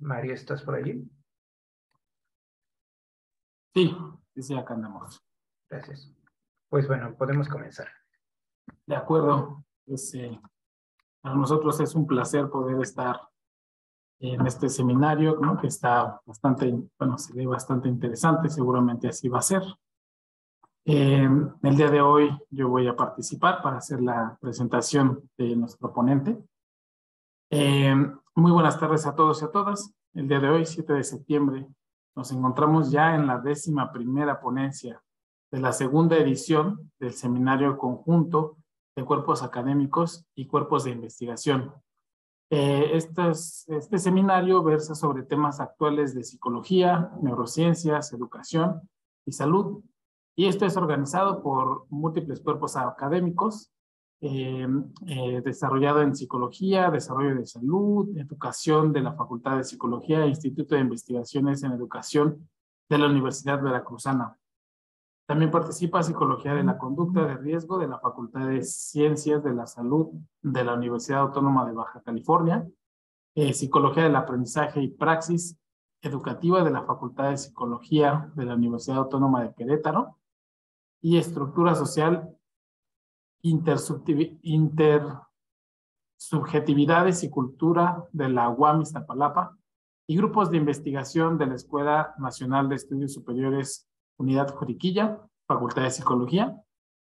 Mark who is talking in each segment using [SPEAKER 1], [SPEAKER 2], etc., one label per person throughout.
[SPEAKER 1] Mario, ¿estás por allí?
[SPEAKER 2] Sí, acá andamos.
[SPEAKER 1] Gracias. Pues bueno, podemos comenzar.
[SPEAKER 2] De acuerdo. Para nosotros es un placer poder estar en este seminario, ¿no? Que está bastante, bueno, se ve bastante interesante, seguramente así va a ser. El día de hoy yo voy a participar para hacer la presentación de nuestro ponente. Muy buenas tardes a todos y a todas. El día de hoy, 7 de septiembre, nos encontramos ya en la 11ª ponencia de la segunda edición del Seminario Conjunto de Cuerpos Académicos y Cuerpos de Investigación. Este seminario versa sobre temas actuales de psicología, neurociencias, educación y salud. Y esto es organizado por múltiples cuerpos académicos, desarrollado en psicología, desarrollo de salud, educación de la Facultad de Psicología e Instituto de Investigaciones en Educación de la Universidad Veracruzana. También participa Psicología de la Conducta de Riesgo de la Facultad de Ciencias de la Salud de la Universidad Autónoma de Baja California, Psicología del Aprendizaje y Praxis Educativa de la Facultad de Psicología de la Universidad Autónoma de Querétaro, y Estructura Social, Intersubjetividades y Cultura de la UAM Iztapalapa, y grupos de investigación de la Escuela Nacional de Estudios Superiores Unidad Juriquilla, Facultad de Psicología,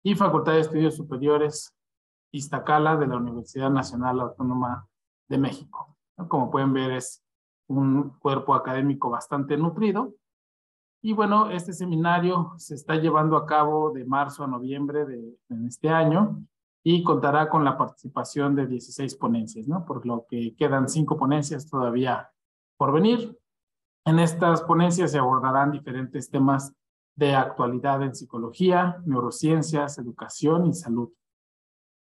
[SPEAKER 2] y Facultad de Estudios Superiores Iztacala de la Universidad Nacional Autónoma de México. Como pueden ver, es un cuerpo académico bastante nutrido. Y bueno, este seminario se está llevando a cabo de marzo a noviembre de este año y contará con la participación de 16 ponencias, ¿no? Por lo que quedan 5 ponencias todavía por venir. En estas ponencias se abordarán diferentes temas de actualidad en psicología, neurociencias, educación y salud.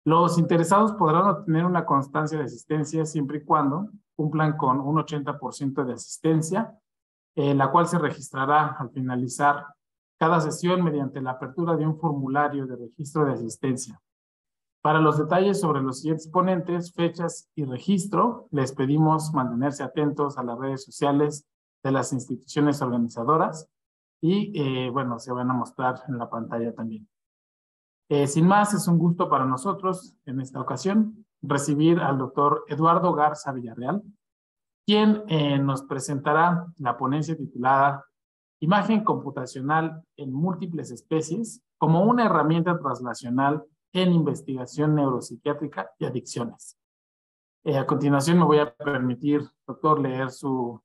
[SPEAKER 2] Los interesados podrán obtener una constancia de asistencia siempre y cuando cumplan con un 80% de asistencia, la cual se registrará al finalizar cada sesión mediante la apertura de un formulario de registro de asistencia. Para los detalles sobre los siguientes ponentes, fechas y registro, les pedimos mantenerse atentos a las redes sociales de las instituciones organizadoras y, bueno, se van a mostrar en la pantalla también. Sin más, es un gusto para nosotros en esta ocasión recibir al doctor Eduardo Garza Villarreal, quien nos presentará la ponencia titulada Imagen computacional en múltiples especies como una herramienta translacional en investigación neuropsiquiátrica y adicciones. A continuación me voy a permitir, doctor, leer su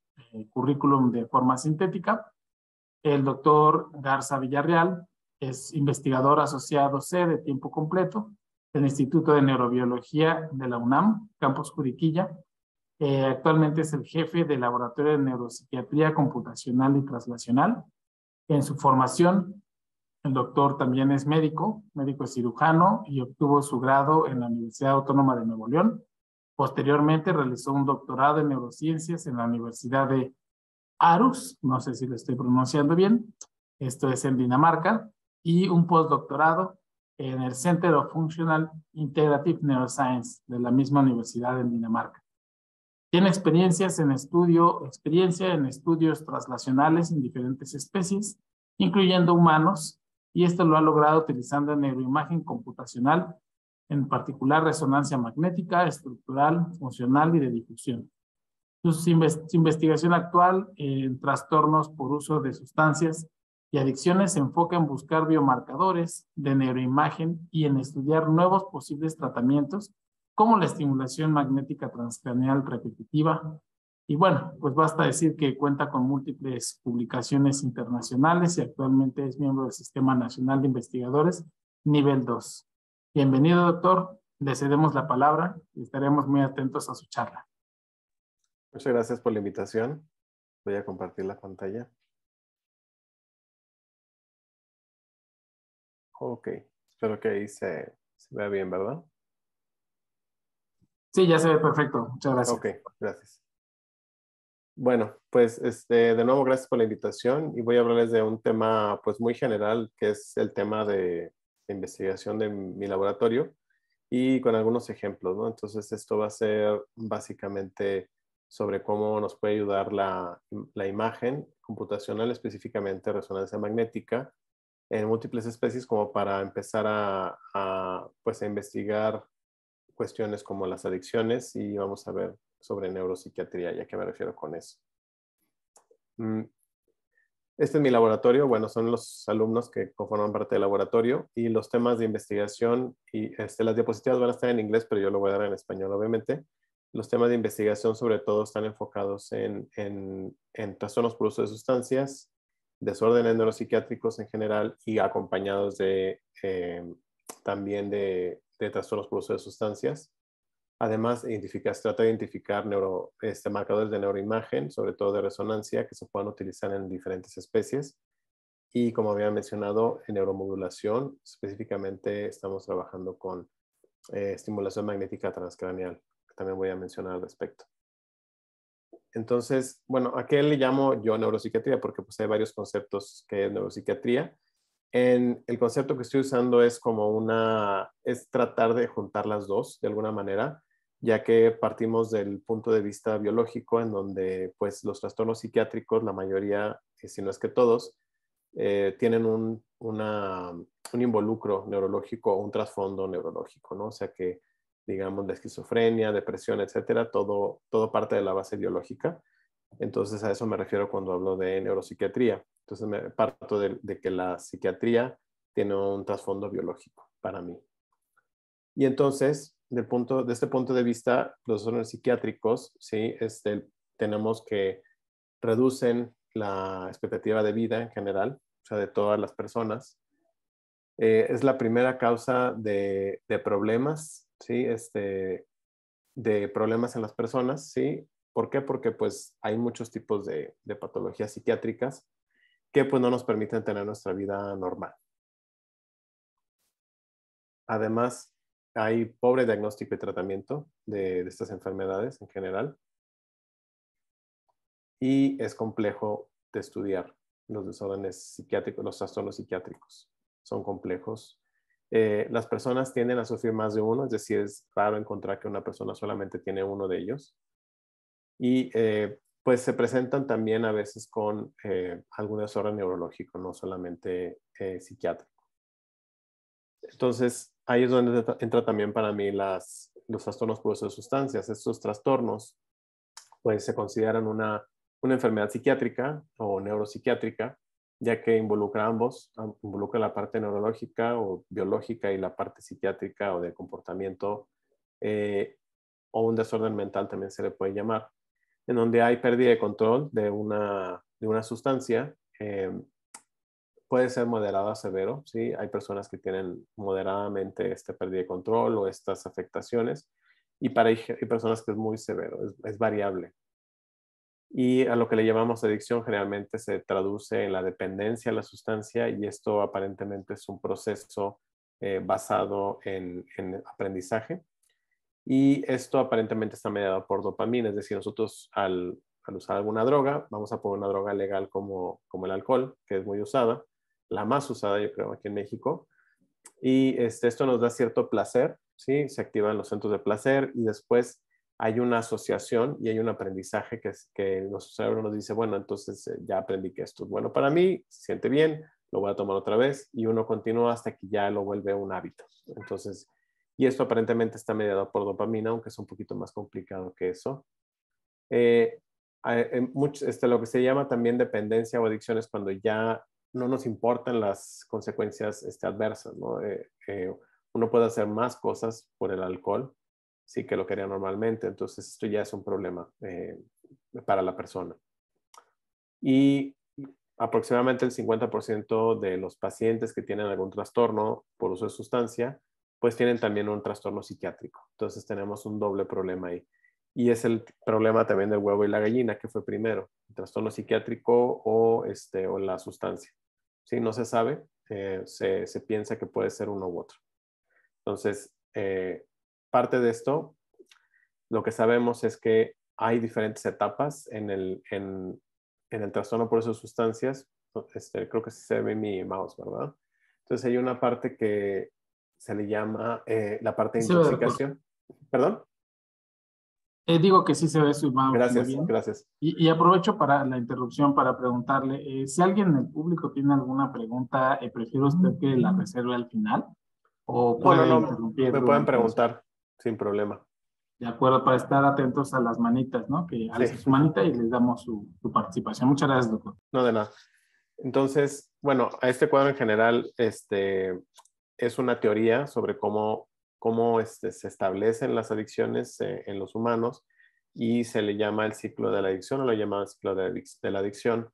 [SPEAKER 2] currículum de forma sintética. El doctor Garza Villarreal es investigador asociado C de tiempo completo del Instituto de Neurobiología de la UNAM, Campus Juriquilla. Actualmente es el jefe del Laboratorio de Neuropsiquiatría Computacional y Translacional. En su formación, el doctor también es médico cirujano y obtuvo su grado en la Universidad Autónoma de Nuevo León. Posteriormente realizó un doctorado en neurociencias en la Universidad de Aarhus, no sé si lo estoy pronunciando bien, esto es en Dinamarca, y un postdoctorado en el Center of Functional Integrative Neuroscience de la misma universidad en Dinamarca. Tiene experiencia en estudios translacionales en diferentes especies, incluyendo humanos, y esto lo ha logrado utilizando neuroimagen computacional, en particular resonancia magnética, estructural, funcional y de difusión. Su investigación actual en trastornos por uso de sustancias y adicciones se enfoca en buscar biomarcadores de neuroimagen y en estudiar nuevos posibles tratamientos como la estimulación magnética transcranial repetitiva. Y bueno, pues basta decir que cuenta con múltiples publicaciones internacionales y actualmente es miembro del Sistema Nacional de Investigadores Nivel 2. Bienvenido, doctor. Le cedemos la palabra y estaremos muy atentos a su charla.
[SPEAKER 3] Muchas gracias por la invitación. Voy a compartir la pantalla. Ok, espero que ahí se vea bien, ¿verdad?
[SPEAKER 2] Sí, ya se ve perfecto. Muchas gracias.
[SPEAKER 3] Ok, gracias. Bueno, pues de nuevo gracias por la invitación y voy a hablarles de un tema pues muy general que es el tema de investigación de mi laboratorio y con algunos ejemplos, ¿no? Entonces esto va a ser básicamente sobre cómo nos puede ayudar la imagen computacional, específicamente resonancia magnética, en múltiples especies como para empezar pues, a investigar cuestiones como las adicciones y vamos a ver sobre neuropsiquiatría, ya que me refiero con eso. Este es mi laboratorio, bueno, son los alumnos que conforman parte del laboratorio y los temas de investigación y las diapositivas van a estar en inglés, pero yo lo voy a dar en español, obviamente. Los temas de investigación sobre todo están enfocados en trastornos por uso de sustancias, desórdenes neuropsiquiátricos en general y acompañados también de trastornos por uso de sustancias. Además, se trata de identificar marcadores de neuroimagen, sobre todo de resonancia, que se puedan utilizar en diferentes especies. Y como había mencionado, en neuromodulación, específicamente estamos trabajando con estimulación magnética transcraneal, que también voy a mencionar al respecto. Entonces, bueno, ¿a qué le llamo yo neuropsiquiatría? Porque pues hay varios conceptos que es neuropsiquiatría. El concepto que estoy usando es es tratar de juntar las dos de alguna manera, ya que partimos del punto de vista biológico, en donde pues los trastornos psiquiátricos, la mayoría, si no es que todos, tienen un involucro neurológico o un trasfondo neurológico, ¿no? O sea que, digamos, la esquizofrenia, depresión, etcétera, todo parte de la base biológica. Entonces a eso me refiero cuando hablo de neuropsiquiatría. Entonces me parto de que la psiquiatría tiene un trasfondo biológico para mí. Y entonces, de este punto de vista, los trastornos psiquiátricos, ¿sí? Tenemos que reducen la expectativa de vida en general, o sea, de todas las personas. Es la primera causa de problemas, ¿sí? De problemas en las personas, ¿sí? ¿Por qué? Porque pues hay muchos tipos de patologías psiquiátricas que pues no nos permiten tener nuestra vida normal. Además, hay pobre diagnóstico y tratamiento de estas enfermedades en general y es complejo de estudiar los desórdenes psiquiátricos, los trastornos psiquiátricos. Son complejos. Las personas tienden a sufrir más de uno, es decir, es raro encontrar que una persona solamente tiene uno de ellos. Y pues se presentan también a veces con algún desorden neurológico, no solamente psiquiátrico. Entonces, ahí es donde entra también para mí los trastornos por uso de sustancias. Estos trastornos pues se consideran una enfermedad psiquiátrica o neuropsiquiátrica, ya que involucra ambos, involucra la parte neurológica o biológica y la parte psiquiátrica o de comportamiento o un desorden mental también se le puede llamar, en donde hay pérdida de control de una sustancia. Puede ser moderado a severo, ¿sí? Hay personas que tienen moderadamente pérdida de control o estas afectaciones, y hay personas que es muy severo, es variable. Y a lo que le llamamos adicción generalmente se traduce en la dependencia a la sustancia y esto aparentemente es un proceso basado en aprendizaje. Y esto aparentemente está mediado por dopamina, es decir, nosotros al usar alguna droga, vamos a poner una droga legal como el alcohol, que es muy usada, la más usada yo creo aquí en México, y esto nos da cierto placer, ¿sí? Se activan los centros de placer y después hay una asociación y hay un aprendizaje que nuestro cerebro nos dice, bueno, entonces ya aprendí que esto es bueno para mí, se siente bien, lo voy a tomar otra vez y uno continúa hasta que ya lo vuelve un hábito. Entonces, y esto aparentemente está mediado por dopamina, aunque es un poquito más complicado que eso. Lo que se llama también dependencia o adicción es cuando ya no nos importan las consecuencias adversas, ¿no? Uno puede hacer más cosas por el alcohol, sí, que lo que haría normalmente. Entonces, esto ya es un problema para la persona. Y aproximadamente el 50% de los pacientes que tienen algún trastorno por uso de sustancia, pues tienen también un trastorno psiquiátrico. Entonces, tenemos un doble problema ahí. Y es el problema también del huevo y la gallina, que fue primero, el trastorno psiquiátrico o la sustancia. Sí, no se sabe, se piensa que puede ser uno u otro. Entonces, parte de esto, lo que sabemos es que hay diferentes etapas en el trastorno por esas sustancias. Creo que se ve mi mouse, ¿verdad? Entonces hay una parte que se le llama la parte de intoxicación. ¿Perdón?
[SPEAKER 2] Digo que sí se ve su imagen muy
[SPEAKER 3] Gracias,
[SPEAKER 2] bien.
[SPEAKER 3] gracias.
[SPEAKER 2] Y aprovecho para la interrupción para preguntarle, si alguien en el público tiene alguna pregunta, ¿prefiere usted que la reserve al final o
[SPEAKER 3] No, no,
[SPEAKER 2] puede
[SPEAKER 3] no,
[SPEAKER 2] interrumpir
[SPEAKER 3] me pueden
[SPEAKER 2] durante la sesión?
[SPEAKER 3] preguntar sin problema.
[SPEAKER 2] De acuerdo, para estar atentos a las manitas, ¿no? Que
[SPEAKER 3] Sí,
[SPEAKER 2] alce su manita y les damos su participación. Muchas gracias, doctor.
[SPEAKER 3] no de nada. Entonces, bueno, a este cuadro en general, es una teoría sobre cómo se establecen las adicciones en los humanos y se le llama el ciclo de la adicción o lo llama el ciclo de la adicción,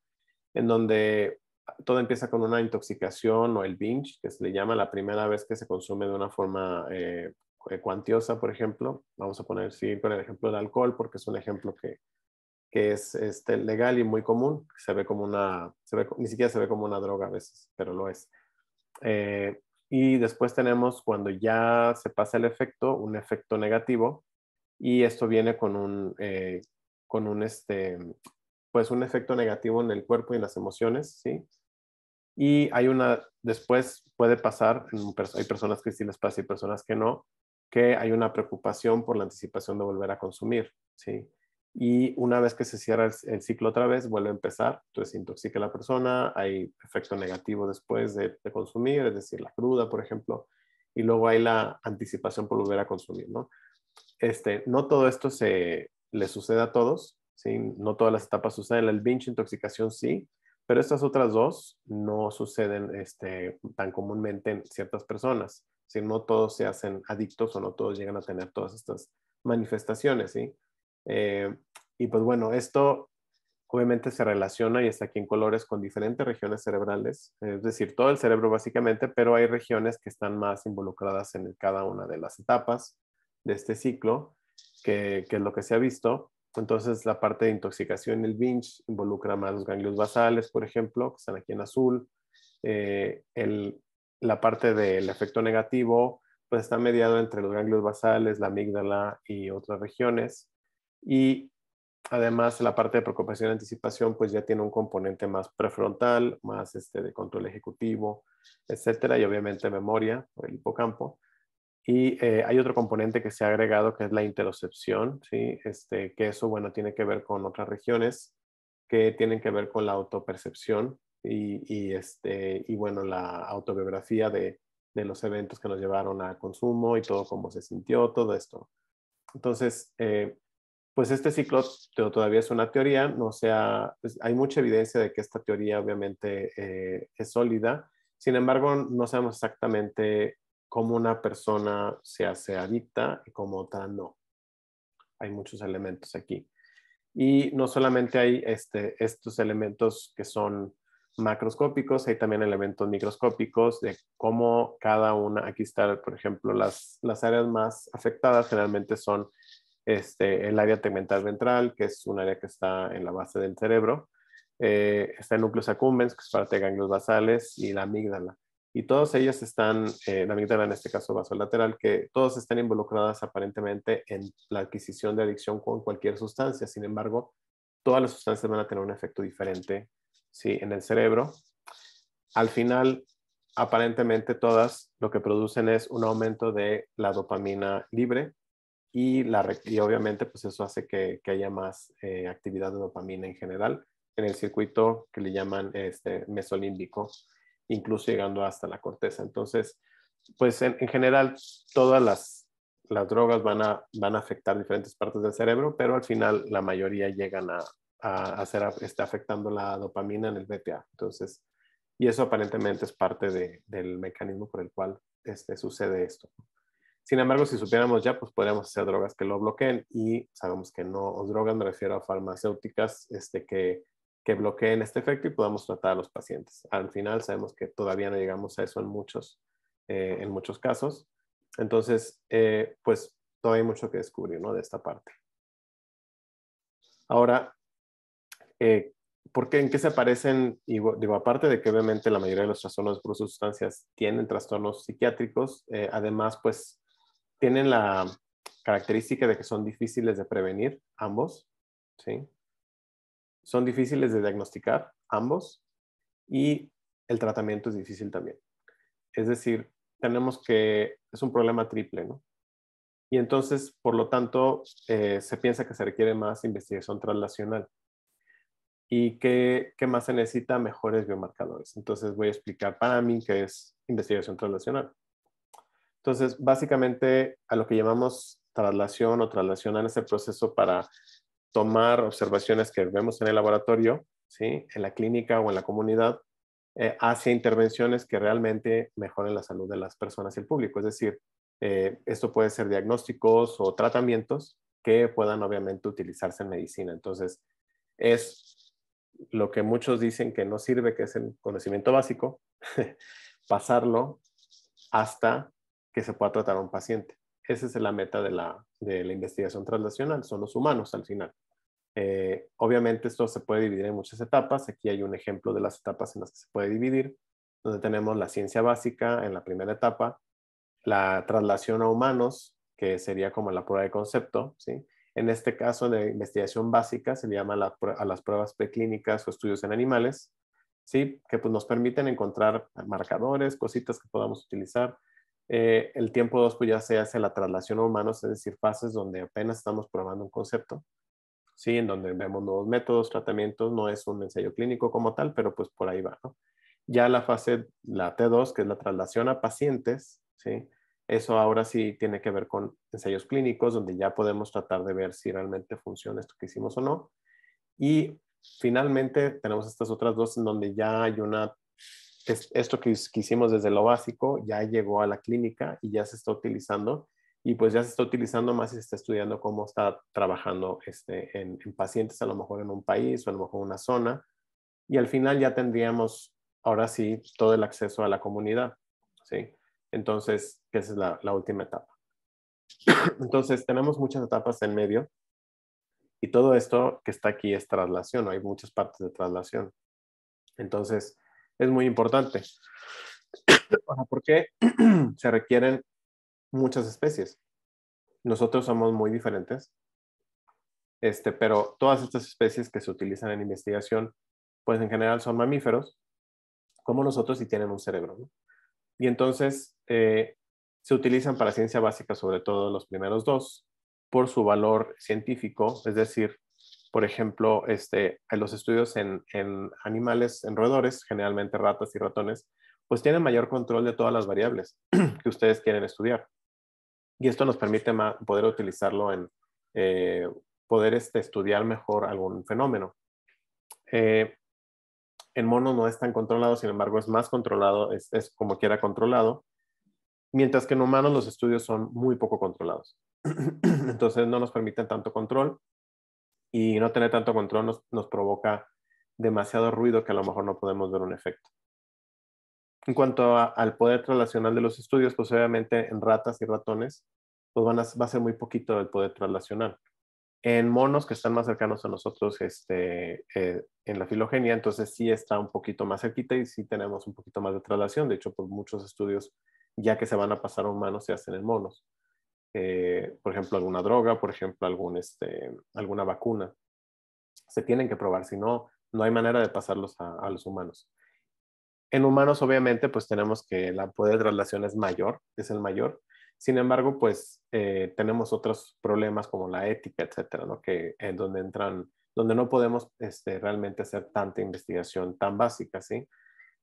[SPEAKER 3] en donde todo empieza con una intoxicación o el binge, que se le llama la primera vez que se consume de una forma cuantiosa, por ejemplo. Vamos a poner siempre el ejemplo del alcohol porque es un ejemplo que es legal y muy común. Se ve como ni siquiera se ve como una droga a veces, pero lo es. Y después tenemos cuando ya se pasa el efecto, un efecto negativo, y esto viene pues un efecto negativo en el cuerpo y en las emociones, ¿sí? Y después puede pasar, hay personas que sí les pasa y personas que no, que hay una preocupación por la anticipación de volver a consumir, ¿sí? Y una vez que se cierra el ciclo otra vez, vuelve a empezar, entonces se intoxica la persona, hay efecto negativo después de consumir, es decir, la cruda, por ejemplo, y luego hay la anticipación por volver a consumir, ¿no? No todo esto le sucede a todos, ¿sí? No todas las etapas suceden. El binge intoxicación sí, pero estas otras dos no suceden tan comúnmente en ciertas personas. ¿Sí? No todos se hacen adictos o no todos llegan a tener todas estas manifestaciones, ¿sí? Eh, y pues bueno, esto obviamente se relaciona y está aquí en colores con diferentes regiones cerebrales, es decir, todo el cerebro básicamente, pero hay regiones que están más involucradas en cada una de las etapas de este ciclo, que es lo que se ha visto. Entonces, la parte de intoxicación, el binge, involucra más los ganglios basales, por ejemplo, que están aquí en azul. Eh, el, la parte del efecto negativo, pues está mediado entre los ganglios basales, la amígdala y otras regiones. Y además, la parte de preocupación y anticipación, pues ya tiene un componente más prefrontal, más de control ejecutivo, etcétera, y obviamente memoria, el hipocampo. Y hay otro componente que se ha agregado que es la interocepción, ¿sí? Que eso, bueno, tiene que ver con otras regiones que tienen que ver con la autopercepción y bueno, la autobiografía de los eventos que nos llevaron al consumo y todo cómo se sintió, todo esto. Entonces, pues este ciclo todavía es una teoría, no sea, pues hay mucha evidencia de que esta teoría obviamente es sólida, sin embargo no sabemos exactamente cómo una persona se hace adicta y cómo otra no. Hay muchos elementos aquí. Y no solamente hay estos elementos que son macroscópicos, hay también elementos microscópicos de cómo cada una, aquí está, por ejemplo, las áreas más afectadas generalmente son el área tegmental ventral, que es un área que está en la base del cerebro, está el núcleo accumbens, que es parte de ganglios basales, y la amígdala. Y todas ellas están, la amígdala en este caso basolateral, que todas están involucradas aparentemente en la adquisición de adicción con cualquier sustancia. Sin embargo, todas las sustancias van a tener un efecto diferente, ¿sí? En el cerebro. Al final, aparentemente todas lo que producen es un aumento de la dopamina libre, y obviamente pues eso hace que haya más actividad de dopamina en general en el circuito que le llaman mesolímbico, incluso llegando hasta la corteza. Entonces, pues en general todas las drogas van a afectar diferentes partes del cerebro, pero al final la mayoría llegan a hacer, afectando la dopamina en el BPA. Entonces, y eso aparentemente es parte del mecanismo por el cual sucede esto. Sin embargo, si supiéramos ya, pues podríamos hacer drogas que lo bloqueen, y sabemos que no, o drogas me refiero a farmacéuticas que bloqueen este efecto y podamos tratar a los pacientes. Al final sabemos que todavía no llegamos a eso en muchos casos. Entonces, pues todavía hay mucho que descubrir, ¿no? De esta parte. Ahora, ¿en qué se parecen? Y digo, aparte de que obviamente la mayoría de los trastornos por uso de sustancias tienen trastornos psiquiátricos, además, pues tienen la característica de que son difíciles de prevenir, ambos, ¿sí? Son difíciles de diagnosticar, ambos, y el tratamiento es difícil también. Es decir, es un problema triple, ¿no? Y entonces, por lo tanto, se piensa que se requiere más investigación translacional. ¿Y qué más se necesita? Mejores biomarcadores. Entonces voy a explicar para mí qué es investigación translacional. Entonces, básicamente, a lo que llamamos traslación o translacional es el proceso para tomar observaciones que vemos en el laboratorio, ¿sí? En la clínica o en la comunidad, hacia intervenciones que realmente mejoren la salud de las personas y el público. Es decir, esto puede ser diagnósticos o tratamientos que puedan obviamente utilizarse en medicina. Entonces, es lo que muchos dicen que no sirve, que es el conocimiento básico, pasarlo hasta que se pueda tratar a un paciente. Esa es la meta de la investigación translacional, son los humanos al final. Obviamente esto se puede dividir en muchas etapas. Aquí hay un ejemplo de las etapas en las que se puede dividir, donde tenemos la ciencia básica en la primera etapa, la traslación a humanos, que sería como la prueba de concepto, ¿sí? En este caso de investigación básica se le llama a las pruebas preclínicas o estudios en animales, ¿sí? Que pues, nos permiten encontrar marcadores, cositas que podamos utilizar. El tiempo 2 pues ya se hace la traslación a humanos, es decir, fases donde apenas estamos probando un concepto, ¿sí? En donde vemos nuevos métodos, tratamientos, no es un ensayo clínico como tal, pero pues por ahí va, ¿no? Ya la fase, la T2, que es la traslación a pacientes, ¿sí? Eso ahora sí tiene que ver con ensayos clínicos, donde ya podemos tratar de ver si realmente funciona esto que hicimos o no. Y finalmente tenemos estas otras dos en donde ya hay esto que hicimos desde lo básico, ya llegó a la clínica y ya se está utilizando. Y pues ya se está utilizando más y se está estudiando cómo está trabajando en pacientes, a lo mejor en un país o a lo mejor en una zona. Y al final ya tendríamos, ahora sí, todo el acceso a la comunidad, ¿sí? Entonces, esa es la última etapa. Entonces, tenemos muchas etapas en medio y todo esto que está aquí es traslación, ¿no? Hay muchas partes de traslación. Entonces, es muy importante. ¿Por qué se requieren muchas especies? Nosotros somos muy diferentes, pero todas estas especies que se utilizan en investigación, pues en general son mamíferos, como nosotros, y tienen un cerebro, ¿no? Y entonces se utilizan para ciencia básica, sobre todo los primeros dos, por su valor científico, es decir, por ejemplo, en los estudios en animales, en roedores, generalmente ratas y ratones, pues tienen mayor control de todas las variables que ustedes quieren estudiar. Y esto nos permite poder utilizarlo en poder estudiar mejor algún fenómeno. En monos no es tan controlado, sin embargo es más controlado, es como quiera controlado, mientras que en humanos los estudios son muy poco controlados. Entonces no nos permiten tanto control y no tener tanto control nos provoca demasiado ruido que a lo mejor no podemos ver un efecto. En cuanto al poder translacional de los estudios, pues obviamente en ratas y ratones, pues va a ser muy poquito el poder translacional. En monos que están más cercanos a nosotros en la filogenia, entonces sí está un poquito más cerquita y sí tenemos un poquito más de traslación. De hecho, pues muchos estudios ya que se van a pasar a humanos se hacen en monos. Por ejemplo, alguna droga, por ejemplo, alguna vacuna. Se tienen que probar, si no, no hay manera de pasarlos a los humanos. En humanos, obviamente, pues tenemos que el poder de traslación es mayor, es el mayor. Sin embargo, pues tenemos otros problemas como la ética, etcétera, ¿no? Donde no podemos realmente hacer tanta investigación tan básica, ¿sí?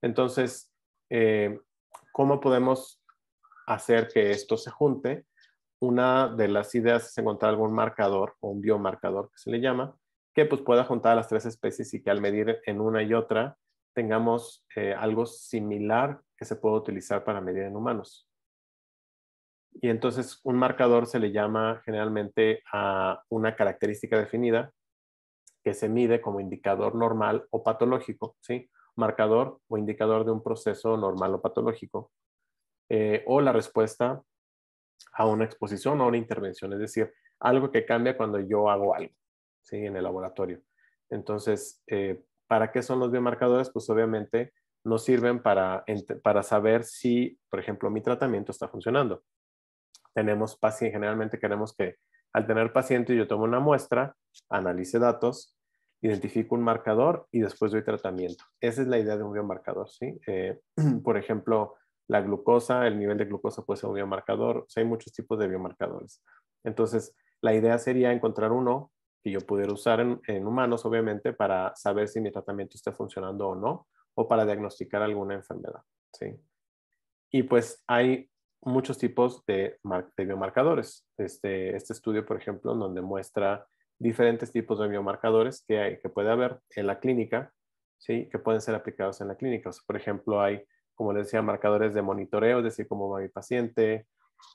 [SPEAKER 3] Entonces, ¿cómo podemos hacer que esto se junte? Una de las ideas es encontrar algún marcador o un biomarcador que se le llama, que pues pueda juntar a las tres especies y que al medir en una y otra tengamos algo similar que se pueda utilizar para medir en humanos. Y entonces un marcador se le llama generalmente a una característica definida que se mide como indicador normal o patológico, ¿sí? Marcador o indicador de un proceso normal o patológico. O la respuesta a una exposición o a una intervención, es decir, algo que cambia cuando yo hago algo, ¿sí? En el laboratorio. Entonces, ¿para qué son los biomarcadores? Pues obviamente nos sirven para saber si, por ejemplo, mi tratamiento está funcionando. Tenemos pacientes, generalmente queremos que al tener pacientes yo tomo una muestra, analice datos, identifico un marcador y después doy tratamiento. Esa es la idea de un biomarcador, ¿sí? Por ejemplo, la glucosa, el nivel de glucosa puede ser un biomarcador, o sea, hay muchos tipos de biomarcadores. Entonces, la idea sería encontrar uno que yo pudiera usar en humanos, obviamente, para saber si mi tratamiento está funcionando o no, o para diagnosticar alguna enfermedad, ¿sí? Y pues hay muchos tipos de biomarcadores. Este estudio, por ejemplo, en donde muestra diferentes tipos de biomarcadores que puede haber en la clínica, ¿sí? Que pueden ser aplicados en la clínica. O sea, por ejemplo, hay, como les decía, marcadores de monitoreo, es decir, cómo va mi paciente,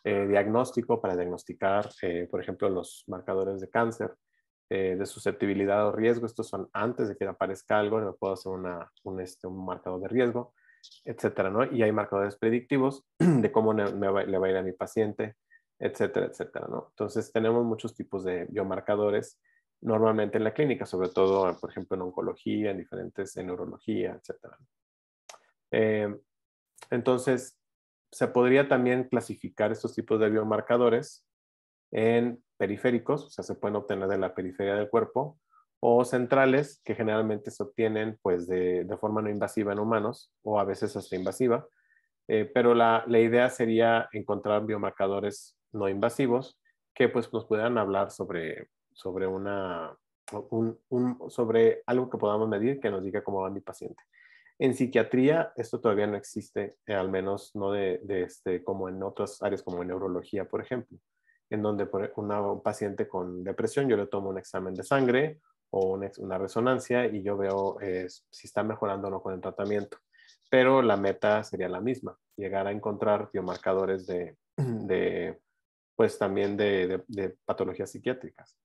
[SPEAKER 3] diagnóstico para diagnosticar, por ejemplo, los marcadores de cáncer, de susceptibilidad o riesgo. Estos son antes de que aparezca algo, no puedo hacer un marcador de riesgo, etcétera, ¿no? Y hay marcadores predictivos de cómo le va a ir a mi paciente, etcétera, etcétera, ¿no? Entonces, tenemos muchos tipos de biomarcadores normalmente en la clínica, sobre todo, por ejemplo, en oncología, en neurología, etcétera. Entonces, se podría también clasificar estos tipos de biomarcadores en periféricos, o sea, se pueden obtener de la periferia del cuerpo, o centrales, que generalmente se obtienen pues, de forma no invasiva en humanos, o a veces hasta invasiva. Pero la idea sería encontrar biomarcadores no invasivos que pues, nos puedan hablar sobre sobre algo que podamos medir que nos diga cómo va mi paciente. En psiquiatría esto todavía no existe, al menos no como en otras áreas como en neurología, por ejemplo, en donde un paciente con depresión yo le tomo un examen de sangre o una resonancia y yo veo si está mejorando o no con el tratamiento. Pero la meta sería la misma, llegar a encontrar biomarcadores pues también de patologías psiquiátricas.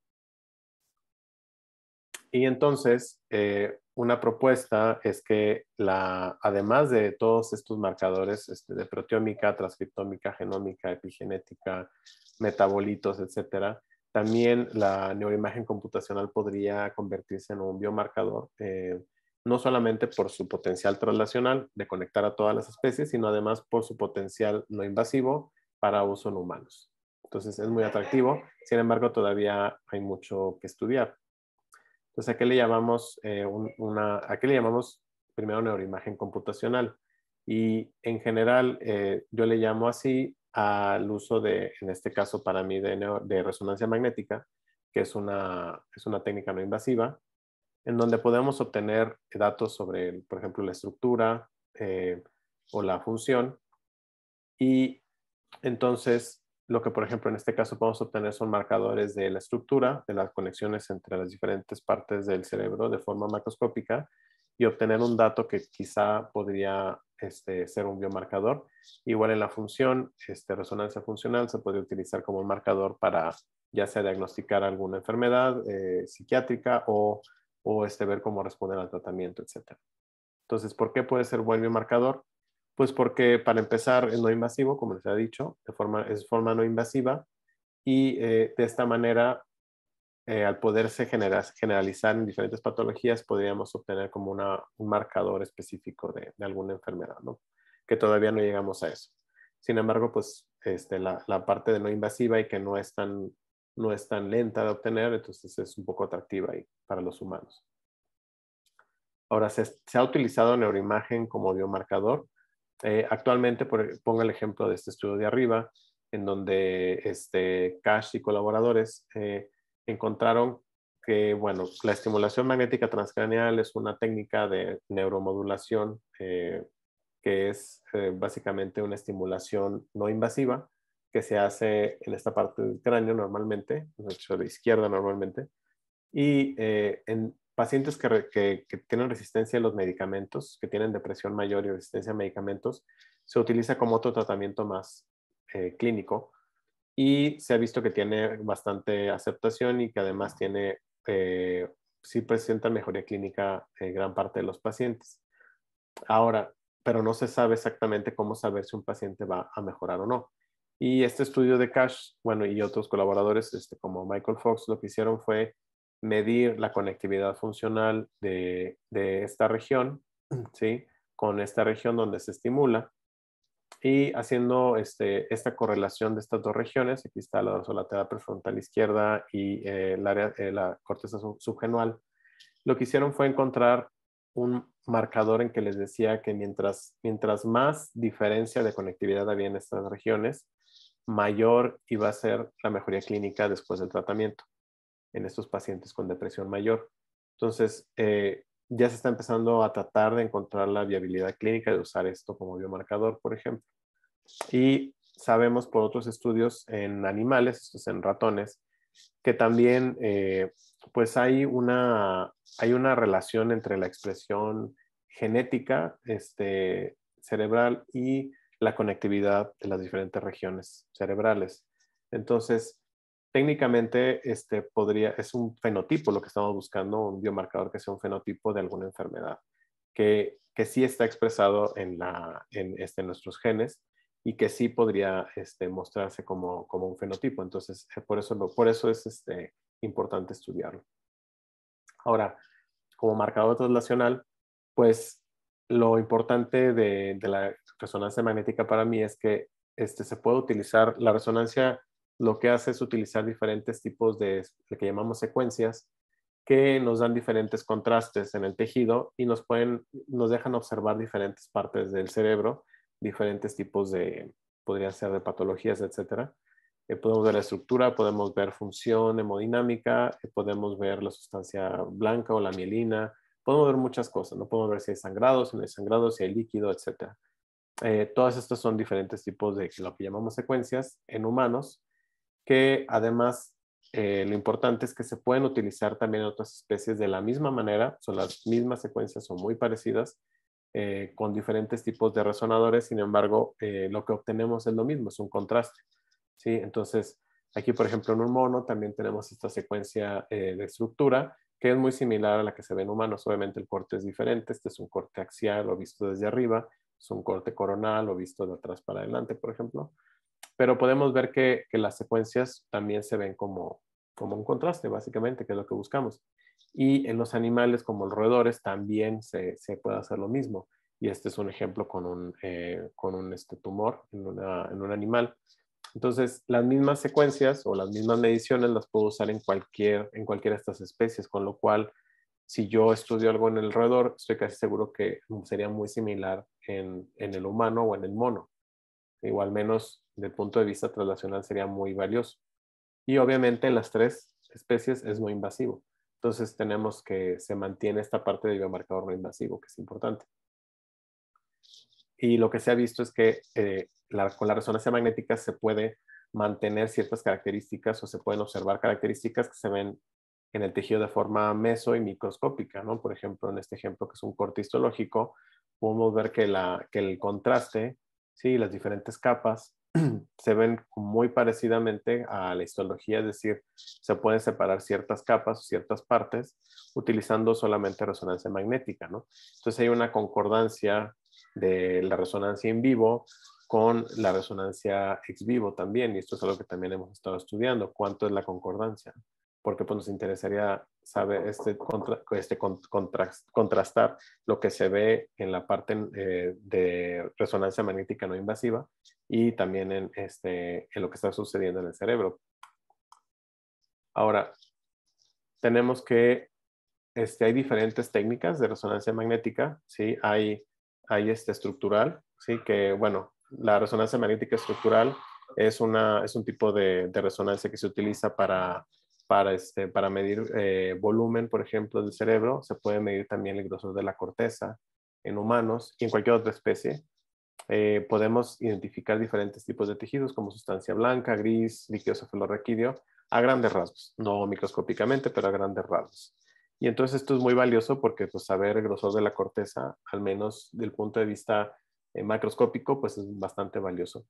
[SPEAKER 3] Y entonces, una propuesta es que además de todos estos marcadores de proteómica, transcriptómica, genómica, epigenética, metabolitos, etcétera, también la neuroimagen computacional podría convertirse en un biomarcador, no solamente por su potencial translacional de conectar a todas las especies, sino además por su potencial no invasivo para uso en humanos. Entonces, es muy atractivo. Sin embargo, todavía hay mucho que estudiar. Entonces, ¿a qué le llamamos, ¿a qué le llamamos primero neuroimagen computacional? Y en general, yo le llamo así al uso en este caso para mí, de resonancia magnética, que es una técnica no invasiva, en donde podemos obtener datos sobre, por ejemplo, la estructura o la función. Y entonces, lo que, por ejemplo, en este caso podemos obtener son marcadores de la estructura, de las conexiones entre las diferentes partes del cerebro de forma macroscópica y obtener un dato que quizá podría ser un biomarcador. Igual en la función, resonancia funcional se podría utilizar como un marcador para ya sea diagnosticar alguna enfermedad psiquiátrica o ver cómo responden al tratamiento, etc. Entonces, ¿por qué puede ser buen biomarcador? Pues porque para empezar es no invasivo, como les he dicho, es forma no invasiva y de esta manera, al poderse generalizar en diferentes patologías, podríamos obtener como un marcador específico de alguna enfermedad, ¿no? Que todavía no llegamos a eso. Sin embargo, pues la parte de no invasiva y que no es tan lenta de obtener, entonces es un poco atractiva ahí para los humanos. Ahora, se ha utilizado neuroimagen como biomarcador. Actualmente, pongo el ejemplo de este estudio de arriba, en donde Cash y colaboradores encontraron que, bueno, la estimulación magnética transcraneal es una técnica de neuromodulación que es básicamente una estimulación no invasiva que se hace en esta parte del cráneo normalmente, de hecho de izquierda normalmente, y en pacientes que tienen resistencia a los medicamentos, que tienen depresión mayor y resistencia a medicamentos, se utiliza como otro tratamiento más clínico y se ha visto que tiene bastante aceptación y que además sí presenta mejoría clínica en gran parte de los pacientes. Ahora, pero no se sabe exactamente cómo saber si un paciente va a mejorar o no. Y este estudio de Cash, bueno, y otros colaboradores como Michael Fox, lo que hicieron fue medir la conectividad funcional de esta región, ¿sí? Con esta región donde se estimula y haciendo esta correlación de estas dos regiones, aquí está la dorsolateral prefrontal izquierda y la corteza subgenual, lo que hicieron fue encontrar un marcador en que les decía que mientras más diferencia de conectividad había en estas regiones, mayor iba a ser la mejoría clínica después del tratamiento en estos pacientes con depresión mayor. Entonces, ya se está empezando a tratar de encontrar la viabilidad clínica de usar esto como biomarcador, por ejemplo. Y sabemos por otros estudios en animales, estos en ratones, que también pues hay una relación entre la expresión genética cerebral y la conectividad de las diferentes regiones cerebrales. Entonces, técnicamente es un fenotipo lo que estamos buscando, un biomarcador que sea un fenotipo de alguna enfermedad, que sí está expresado en nuestros genes y que sí podría mostrarse como un fenotipo. Entonces, por eso es importante estudiarlo. Ahora, como marcador translacional, pues lo importante de la resonancia magnética para mí es que se puede utilizar, la resonancia lo que hace es utilizar diferentes tipos de lo que llamamos secuencias que nos dan diferentes contrastes en el tejido y nos dejan observar diferentes partes del cerebro, diferentes tipos podrían ser de patologías, etcétera. Podemos ver la estructura, podemos ver función hemodinámica, podemos ver la sustancia blanca o la mielina, podemos ver muchas cosas, ¿no? Podemos ver si hay sangrado, si no hay sangrado, si hay líquido, etcétera. Todas estas son diferentes tipos de lo que llamamos secuencias en humanos, que además lo importante es que se pueden utilizar también en otras especies de la misma manera, son las mismas secuencias, son muy parecidas, con diferentes tipos de resonadores, sin embargo, lo que obtenemos es lo mismo, es un contraste, ¿sí? Entonces, aquí, por ejemplo, en un mono también tenemos esta secuencia de estructura, que es muy similar a la que se ve en humanos. Obviamente el corte es diferente, este es un corte axial o visto desde arriba, es un corte coronal o visto de atrás para adelante, por ejemplo. Pero podemos ver que las secuencias también se ven como un contraste, básicamente, que es lo que buscamos. Y en los animales, como los roedores, también se puede hacer lo mismo. Y este es un ejemplo con un tumor en un animal. Entonces, las mismas secuencias o las mismas mediciones las puedo usar en cualquiera de estas especies, con lo cual, si yo estudio algo en el roedor, estoy casi seguro que sería muy similar en el humano o en el mono. O al menos, desde el punto de vista translacional, sería muy valioso. Y obviamente en las tres especies es no invasivo. Entonces tenemos que se mantiene esta parte de biomarcador no invasivo, que es importante. Y lo que se ha visto es que con la resonancia magnética se puede mantener ciertas características o se pueden observar características que se ven en el tejido de forma meso y microscópica, ¿no? Por ejemplo, en este ejemplo que es un corte histológico, podemos ver que el contraste, ¿sí? Las diferentes capas se ven muy parecidamente a la histología, es decir, se pueden separar ciertas capas o ciertas partes utilizando solamente resonancia magnética, ¿no? Entonces hay una concordancia de la resonancia in vivo con la resonancia ex vivo también, y esto es algo que también hemos estado estudiando, cuánto es la concordancia, porque pues nos interesaría saber contrastar lo que se ve en la parte de resonancia magnética no invasiva y también en lo que está sucediendo en el cerebro. Ahora, tenemos que hay diferentes técnicas de resonancia magnética, ¿sí? Hay estructural, ¿sí? Que, bueno, la resonancia magnética estructural es un tipo de resonancia que se utiliza para medir volumen, por ejemplo, del cerebro. Se puede medir también el grosor de la corteza en humanos y en cualquier otra especie. Podemos identificar diferentes tipos de tejidos como sustancia blanca, gris, líquido cefalorraquídeo, a grandes rasgos, no microscópicamente, pero a grandes rasgos. Y entonces esto es muy valioso porque pues, saber el grosor de la corteza, al menos del punto de vista macroscópico, pues es bastante valioso.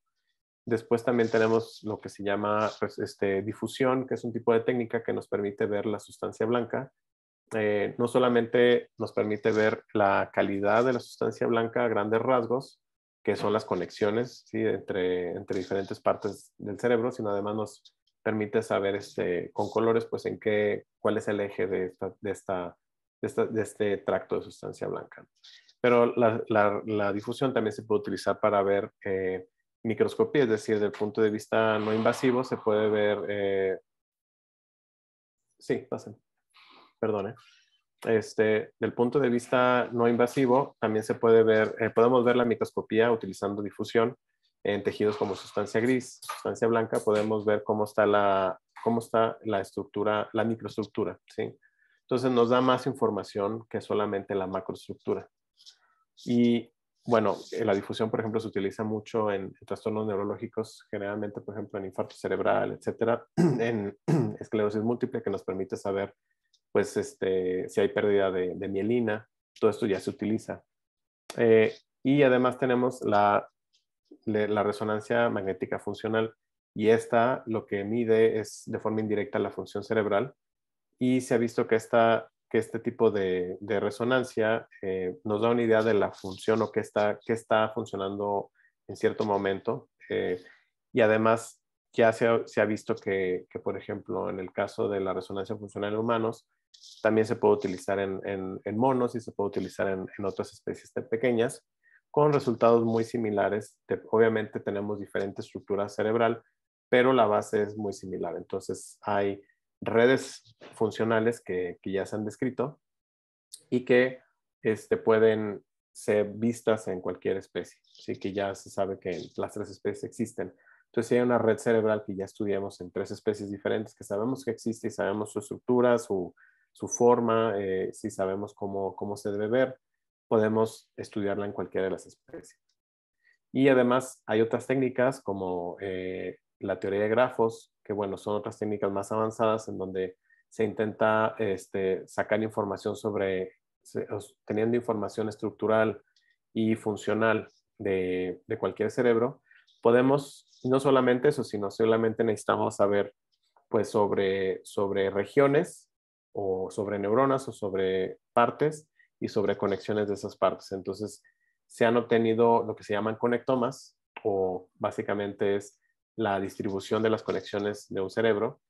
[SPEAKER 3] Después también tenemos lo que se llama pues, difusión, que es un tipo de técnica que nos permite ver la sustancia blanca. No solamente nos permite ver la calidad de la sustancia blanca a grandes rasgos, que son las conexiones, ¿sí? entre diferentes partes del cerebro, sino además nos permite saber con colores pues cuál es el eje de este tracto de sustancia blanca. Pero la difusión también se puede utilizar para ver microscopía, es decir, desde el punto de vista no invasivo se puede ver... sí, pasen. Perdone. Del punto de vista no invasivo, también se puede ver, podemos ver la microscopía utilizando difusión en tejidos como sustancia gris, sustancia blanca. Podemos ver cómo está la estructura, la microestructura, ¿sí? Entonces nos da más información que solamente la macroestructura. Y bueno, la difusión, por ejemplo, se utiliza mucho en trastornos neurológicos, generalmente, por ejemplo, en infarto cerebral, etcétera, en esclerosis múltiple, que nos permite saber, pues, si hay pérdida de mielina. Todo esto ya se utiliza. Y además tenemos la resonancia magnética funcional, y esta lo que mide es de forma indirecta la función cerebral, y se ha visto que este tipo de resonancia nos da una idea de la función o qué está funcionando en cierto momento. Y además ya se ha visto que, por ejemplo, en el caso de la resonancia funcional en humanos, también se puede utilizar en monos y se puede utilizar en otras especies pequeñas, con resultados muy similares. Obviamente tenemos diferente estructura cerebral, pero la base es muy similar. Entonces hay redes funcionales que ya se han descrito y que pueden ser vistas en cualquier especie. Así que ya se sabe que las 3 especies existen. Entonces, si hay una red cerebral que ya estudiamos en 3 especies diferentes, que sabemos que existe y sabemos su estructura, su forma, si sabemos cómo se debe ver, podemos estudiarla en cualquiera de las especies. Y además hay otras técnicas como la teoría de grafos, que bueno, son otras técnicas más avanzadas en donde se intenta sacar información teniendo información estructural y funcional de cualquier cerebro. Podemos, no solamente eso, sino solamente necesitamos saber pues sobre regiones o sobre neuronas o sobre partes y sobre conexiones de esas partes. Entonces, se han obtenido lo que se llaman conectomas, o básicamente es la distribución de las conexiones de un cerebro.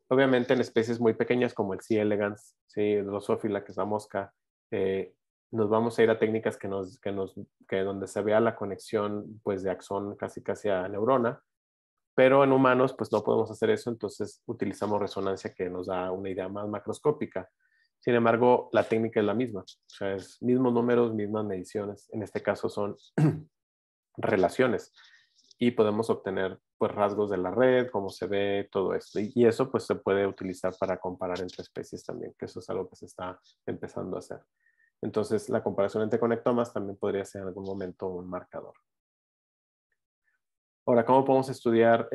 [SPEAKER 3] Obviamente en especies muy pequeñas como el C. elegans, ¿sí? Drosophila, que es la mosca, nos vamos a ir a técnicas donde se vea la conexión pues, de axón casi a neurona, pero en humanos pues no podemos hacer eso, entonces utilizamos resonancia, que nos da una idea más macroscópica. Sin embargo, la técnica es la misma, o sea, es mismos números, mismas mediciones. En este caso son relaciones, y podemos obtener pues rasgos de la red, cómo se ve todo esto. Y eso pues se puede utilizar para comparar entre especies también, que eso es algo que se está empezando a hacer. Entonces, la comparación entre conectomas también podría ser en algún momento un marcador. Ahora, ¿cómo podemos estudiar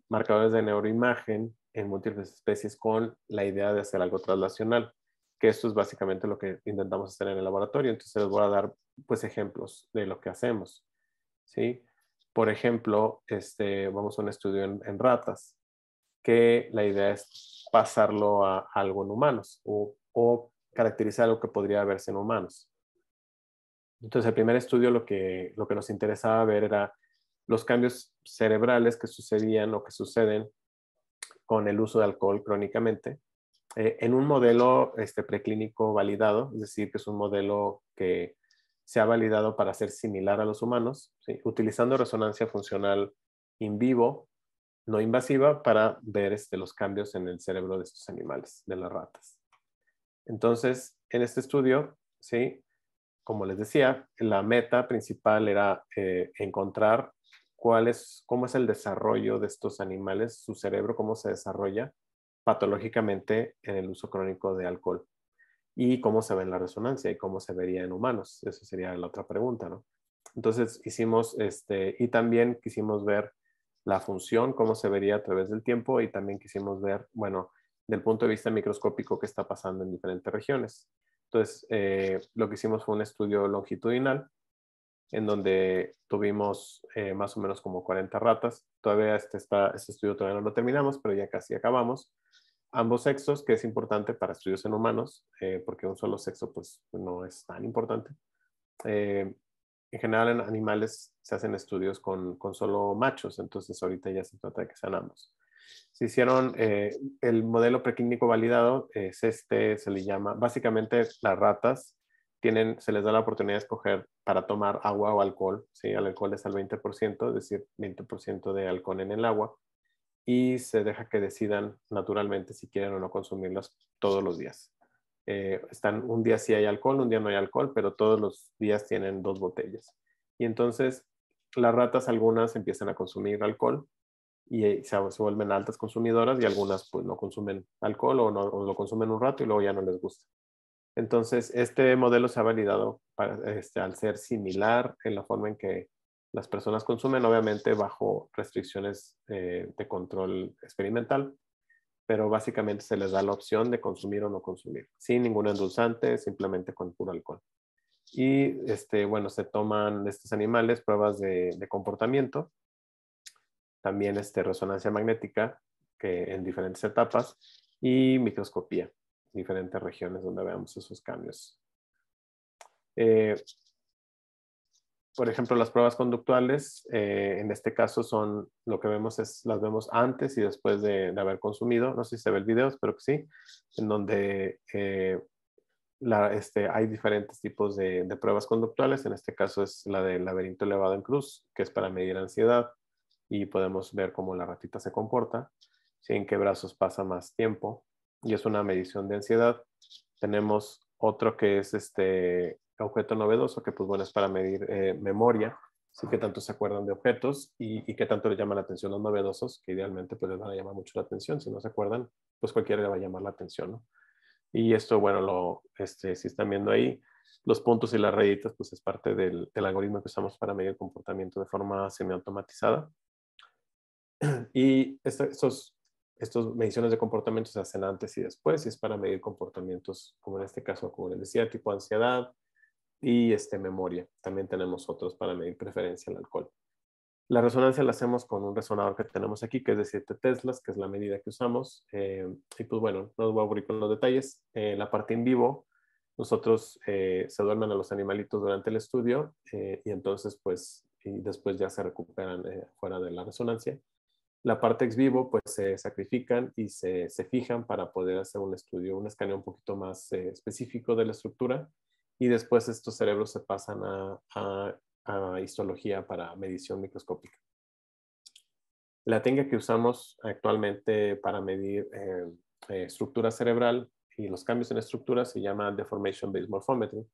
[SPEAKER 3] marcadores de neuroimagen en múltiples especies con la idea de hacer algo translacional? Que esto es básicamente lo que intentamos hacer en el laboratorio. Entonces les voy a dar pues ejemplos de lo que hacemos, ¿sí? Por ejemplo, vamos a un estudio en ratas, que la idea es pasarlo a algo en humanos o caracterizar algo que podría verse en humanos. Entonces, el primer estudio lo que nos interesaba ver era los cambios cerebrales que sucedían o que suceden con el uso de alcohol crónicamente en un modelo preclínico validado, es decir, que es un modelo que se ha validado para ser similar a los humanos, ¿sí? Utilizando resonancia funcional in vivo, no invasiva, para ver los cambios en el cerebro de estos animales, de las ratas. Entonces, en este estudio, ¿sí? Como les decía, la meta principal era encontrar cómo es el desarrollo de estos animales, su cerebro, cómo se desarrolla patológicamente en el uso crónico de alcohol, y cómo se ve en la resonancia y cómo se vería en humanos. Esa sería la otra pregunta, ¿no? Entonces hicimos, y también quisimos ver la función, cómo se vería a través del tiempo, y también quisimos ver, bueno, del punto de vista microscópico, qué está pasando en diferentes regiones. Entonces, lo que hicimos fue un estudio longitudinal en donde tuvimos más o menos como 40 ratas. Todavía este estudio todavía no lo terminamos, pero ya casi acabamos. Ambos sexos, que es importante para estudios en humanos, porque un solo sexo pues no es tan importante. En general en animales se hacen estudios con solo machos, entonces ahorita ya se trata de que sean ambos. Se hicieron el modelo preclínico validado, se le llama, básicamente las ratas se les da la oportunidad de escoger para tomar agua o alcohol, ¿sí? El alcohol es al 20%, es decir, 20% de alcohol en el agua, y se deja que decidan naturalmente si quieren o no consumirlas todos los días. están, un día sí hay alcohol, un día no hay alcohol, pero todos los días tienen 2 botellas. Y entonces las ratas, algunas empiezan a consumir alcohol y se vuelven altas consumidoras, y algunas pues no consumen alcohol o lo consumen un rato y luego ya no les gusta. Entonces, este modelo se ha validado al ser similar en la forma en que las personas consumen, obviamente bajo restricciones de control experimental, pero básicamente se les da la opción de consumir o no consumir, sin ningún endulzante, simplemente con puro alcohol. Y bueno, se toman de estos animales pruebas de comportamiento, también resonancia magnética, que en diferentes etapas, y microscopía, diferentes regiones donde veamos esos cambios. Por ejemplo, las pruebas conductuales, en este caso son, lo que vemos es, las vemos antes y después de haber consumido. No sé si se ve el video, espero que sí, en donde hay diferentes tipos de pruebas conductuales. En este caso es la del laberinto elevado en cruz, que es para medir ansiedad, y podemos ver cómo la ratita se comporta, si en qué brazos pasa más tiempo, y es una medición de ansiedad. Tenemos otro que es objeto novedoso, que pues bueno, es para medir memoria, sí, que tanto se acuerdan de objetos y que tanto les llama la atención los novedosos, que idealmente pues les van a llamar mucho la atención. Si no se acuerdan, pues cualquiera le va a llamar la atención, ¿no? Y esto, bueno, si están viendo ahí, los puntos y las rayitas, pues es parte del algoritmo que usamos para medir el comportamiento de forma semiautomatizada. Y estos mediciones de comportamiento se hacen antes y después, y es para medir comportamientos, como en este caso, como les decía, tipo ansiedad y memoria. También tenemos otros para medir preferencia al alcohol. La resonancia la hacemos con un resonador que tenemos aquí, que es de 7 teslas, que es la medida que usamos. Y pues bueno, no os voy a aburrir con los detalles. La parte en vivo, nosotros se duermen a los animalitos durante el estudio, y entonces pues, y después ya se recuperan fuera de la resonancia. La parte ex vivo, pues se sacrifican y se fijan para poder hacer un estudio, un escaneo un poquito más específico de la estructura, y después estos cerebros se pasan a histología para medición microscópica. La técnica que usamos actualmente para medir estructura cerebral y los cambios en estructura se llama Deformation Based Morphometry,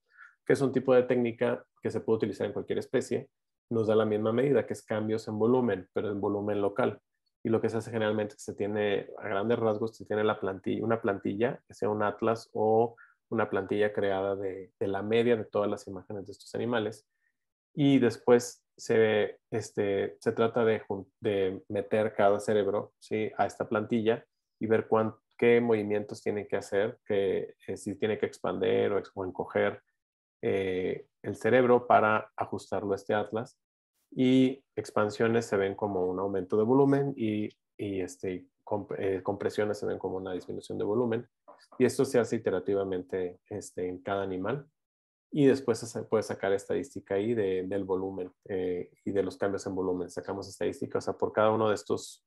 [SPEAKER 3] que es un tipo de técnica que se puede utilizar en cualquier especie. Nos da la misma medida, que es cambios en volumen, pero en volumen local. Y lo que se hace generalmente es que se tiene, a grandes rasgos, se tiene una plantilla, que sea un atlas o una plantilla creada de la media de todas las imágenes de estos animales. Y después se trata de meter cada cerebro, ¿sí?, a esta plantilla y ver qué movimientos tiene que hacer, si tiene que expandir o encoger el cerebro para ajustarlo a este atlas. Y expansiones se ven como un aumento de volumen y compresiones se ven como una disminución de volumen. Y esto se hace iterativamente en cada animal. Y después se puede sacar estadística ahí del volumen y de los cambios en volumen. Sacamos estadística, o sea, por cada uno de estos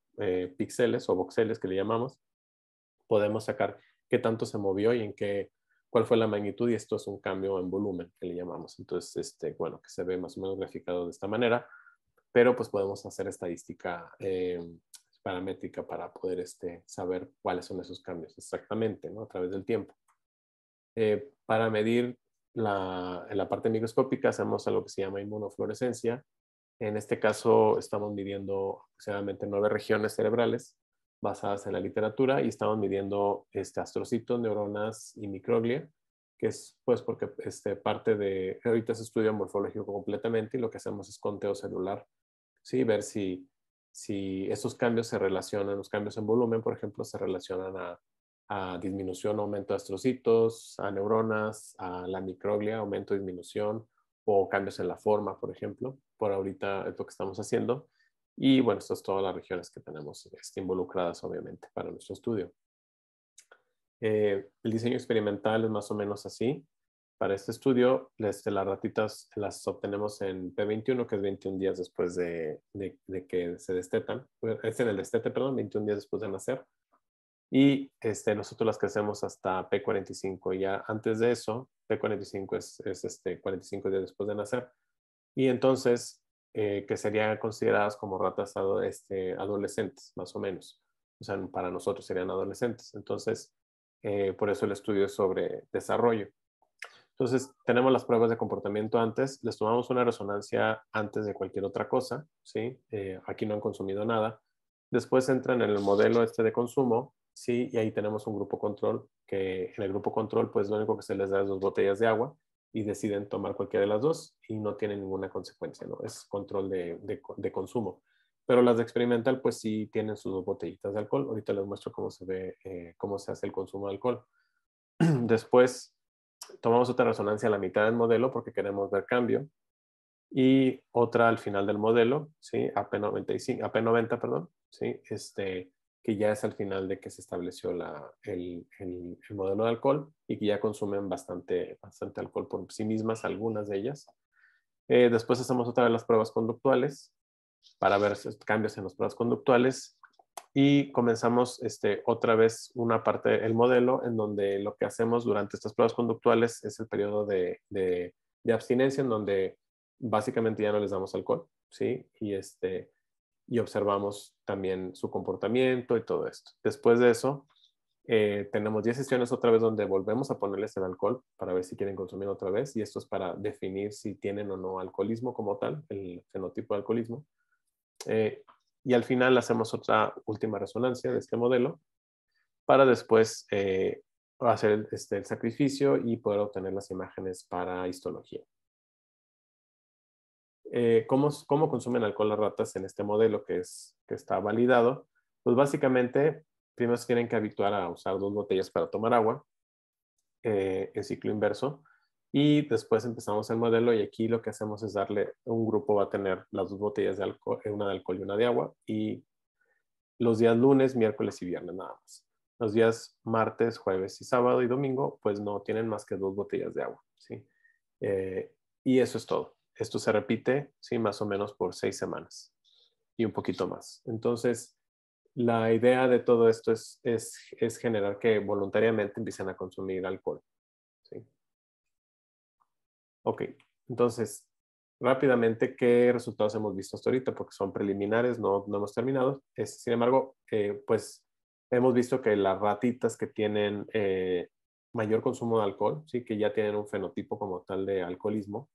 [SPEAKER 3] píxeles o voxeles que le llamamos, podemos sacar qué tanto se movió y cuál fue la magnitud, y esto es un cambio en volumen que le llamamos. Entonces, bueno, que se ve más o menos graficado de esta manera, pero pues podemos hacer estadística paramétrica para poder saber cuáles son esos cambios exactamente, ¿no?, a través del tiempo. Para medir en la parte microscópica hacemos algo que se llama inmunofluorescencia. En este caso estamos midiendo aproximadamente 9 regiones cerebrales basadas en la literatura, y estamos midiendo astrocitos, neuronas y microglia, que es pues porque parte de, ahorita se estudia morfológico completamente, y lo que hacemos es conteo celular, ¿sí?, ver si esos cambios se relacionan, los cambios en volumen, por ejemplo, se relacionan a disminución o aumento de astrocitos, a neuronas, a la microglia, aumento o disminución, o cambios en la forma, por ejemplo. Por ahorita es lo que estamos haciendo. Y bueno, estas son todas las regiones que tenemos involucradas, obviamente, para nuestro estudio. El diseño experimental es más o menos así. Para este estudio, las ratitas las obtenemos en P21, que es 21 días después de que se destetan. Es en el destete, perdón, 21 días después de nacer. Y nosotros las crecemos hasta P45. Y ya antes de eso, P45 es 45 días después de nacer. Y entonces, que serían consideradas como ratas adolescentes, más o menos. O sea, para nosotros serían adolescentes. Entonces, Por eso el estudio es sobre desarrollo. Entonces, tenemos las pruebas de comportamiento antes, les tomamos una resonancia antes de cualquier otra cosa, ¿sí? Aquí no han consumido nada. Después entran en el modelo este de consumo, ¿sí? Y ahí tenemos un grupo control, que en el grupo control, pues lo único que se les da es 2 botellas de agua y deciden tomar cualquiera de las dos y no tienen ninguna consecuencia, ¿no? Es control de consumo. Pero las de experimental, pues sí tienen sus 2 botellitas de alcohol. Ahorita les muestro cómo se ve, cómo se hace el consumo de alcohol. Después tomamos otra resonancia a la mitad del modelo porque queremos ver cambio y otra al final del modelo, ¿sí? AP90, perdón, ¿sí? Que ya es al final de que se estableció el modelo de alcohol y que ya consumen bastante alcohol por sí mismas, algunas de ellas. Después hacemos otra vez las pruebas conductuales para ver cambios en las pruebas conductuales y comenzamos otra vez una parte del modelo en donde lo que hacemos durante estas pruebas conductuales es el periodo de abstinencia en donde básicamente ya no les damos alcohol, ¿sí? Y observamos también su comportamiento y todo esto. Después de eso, tenemos 10 sesiones otra vez donde volvemos a ponerles el alcohol para ver si quieren consumir otra vez y esto es para definir si tienen o no alcoholismo como tal, el fenotipo de alcoholismo. Y al final hacemos otra última resonancia de este modelo para después hacer el sacrificio y poder obtener las imágenes para histología. ¿Cómo consumen alcohol las ratas en este modelo que está validado? Pues básicamente, primero se tienen que habituar a usar 2 botellas para tomar agua en ciclo inverso. Y después empezamos el modelo y aquí lo que hacemos es darle, un grupo va a tener las 2 botellas de alcohol, una de alcohol y una de agua, y los días lunes, miércoles y viernes nada más. Los días martes, jueves y sábado y domingo, pues no tienen más que 2 botellas de agua, ¿sí? Y eso es todo. Esto se repite, ¿sí? Más o menos por 6 semanas y un poquito más. Entonces, la idea de todo esto es generar que voluntariamente empiecen a consumir alcohol, ¿sí? Ok, entonces, rápidamente, ¿qué resultados hemos visto hasta ahorita? Porque son preliminares, no hemos terminado. Sin embargo, pues hemos visto que las ratitas que tienen mayor consumo de alcohol, ¿sí? Que ya tienen un fenotipo como tal de alcoholismo,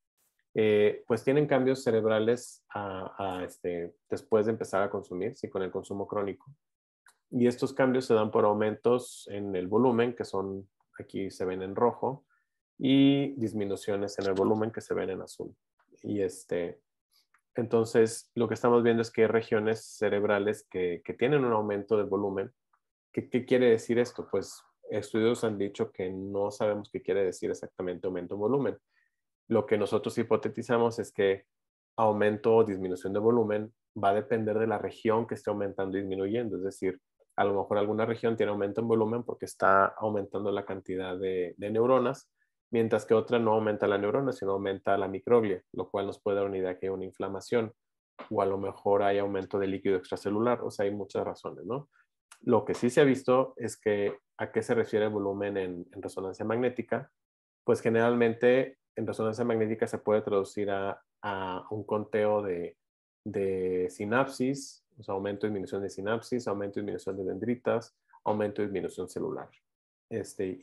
[SPEAKER 3] pues tienen cambios cerebrales después de empezar a consumir, ¿sí? Con el consumo crónico. Y estos cambios se dan por aumentos en el volumen, que son, aquí se ven en rojo, y disminuciones en el volumen que se ven en azul. Y entonces lo que estamos viendo es que hay regiones cerebrales que tienen un aumento del volumen. ¿Qué quiere decir esto? Pues estudios han dicho que no sabemos qué quiere decir exactamente aumento en volumen. Lo que nosotros hipotetizamos es que aumento o disminución de volumen va a depender de la región que esté aumentando y disminuyendo. Es decir, a lo mejor alguna región tiene aumento en volumen porque está aumentando la cantidad de neuronas, mientras que otra no aumenta la neurona, sino aumenta la microglia, lo cual nos puede dar una idea que hay una inflamación, o a lo mejor hay aumento de líquido extracelular, o sea, hay muchas razones, ¿no? Lo que sí se ha visto es que a qué se refiere el volumen en resonancia magnética, pues generalmente en resonancia magnética se puede traducir a un conteo de sinapsis, o sea, aumento y disminución de sinapsis, aumento y disminución de dendritas, aumento y disminución celular.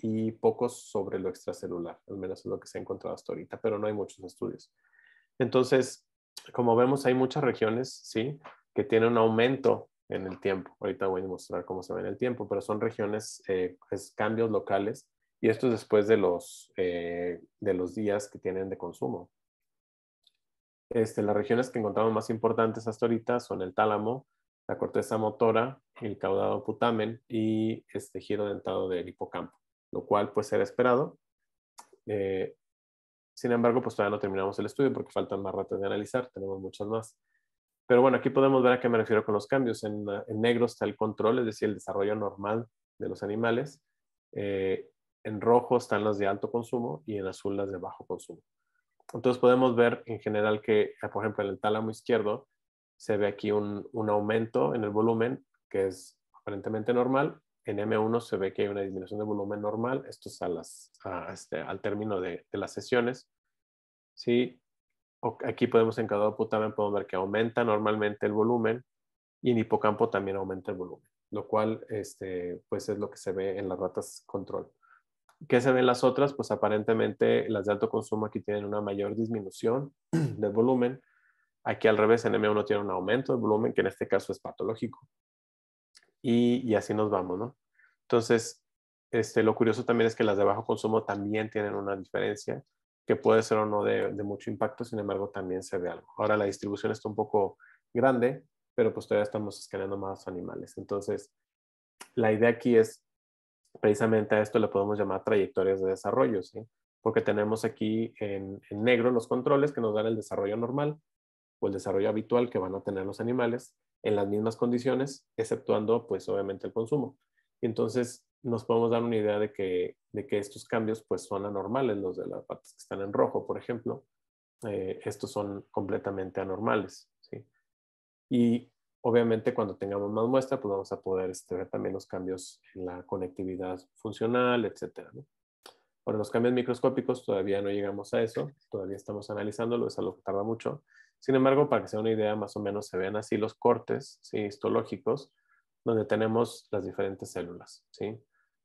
[SPEAKER 3] Y pocos sobre lo extracelular, al menos es lo que se ha encontrado hasta ahorita, pero no hay muchos estudios. Entonces, como vemos, hay muchas regiones, ¿sí? Que tienen un aumento en el tiempo. Ahorita voy a mostrar cómo se ve en el tiempo, pero son regiones, cambios locales, y esto es después de los días que tienen de consumo. Las regiones que encontramos más importantes hasta ahorita son el tálamo, la corteza motora, el caudado putamen y este giro dentado del hipocampo, lo cual puede ser esperado. Sin embargo, pues todavía no terminamos el estudio porque faltan más ratas de analizar, tenemos muchas más. Pero bueno, aquí podemos ver a qué me refiero con los cambios. En negro está el control, es decir, el desarrollo normal de los animales. En rojo están las de alto consumo y en azul las de bajo consumo. Entonces podemos ver en general que, por ejemplo, en el tálamo izquierdo se ve aquí un aumento en el volumen que es aparentemente normal. En M1 se ve que hay una disminución de volumen normal. Esto es al término de las sesiones. ¿Sí? Aquí podemos en caudado putamen podemos ver que aumenta normalmente el volumen y en hipocampo también aumenta el volumen. lo cual pues es lo que se ve en las ratas control. ¿Qué se ve en las otras? Pues aparentemente las de alto consumo aquí tienen una mayor disminución del volumen. Aquí al revés, en M1 tiene un aumento del volumen, que en este caso es patológico. Y así nos vamos, ¿no? Entonces, lo curioso también es que las de bajo consumo también tienen una diferencia, que puede ser o no de mucho impacto, sin embargo, también se ve algo. Ahora la distribución está un poco grande, pero pues todavía estamos escaneando más animales. Entonces, la idea aquí es, precisamente a esto le podemos llamar trayectorias de desarrollo, ¿sí? Porque tenemos aquí en negro los controles que nos dan el desarrollo normal o el desarrollo habitual que van a tener los animales en las mismas condiciones, exceptuando pues obviamente el consumo. Y entonces nos podemos dar una idea de que estos cambios pues son anormales, los de las patas que están en rojo, por ejemplo. Estos son completamente anormales, ¿sí? Y obviamente cuando tengamos más muestra, pues vamos a poder ver también los cambios en la conectividad funcional, etcétera, ¿no? Ahora, los cambios microscópicos todavía no llegamos a eso, todavía estamos analizándolo, es algo que tarda mucho. Sin embargo, para que sea una idea, más o menos se ven así los cortes, ¿sí? Histológicos, donde tenemos las diferentes células, ¿sí?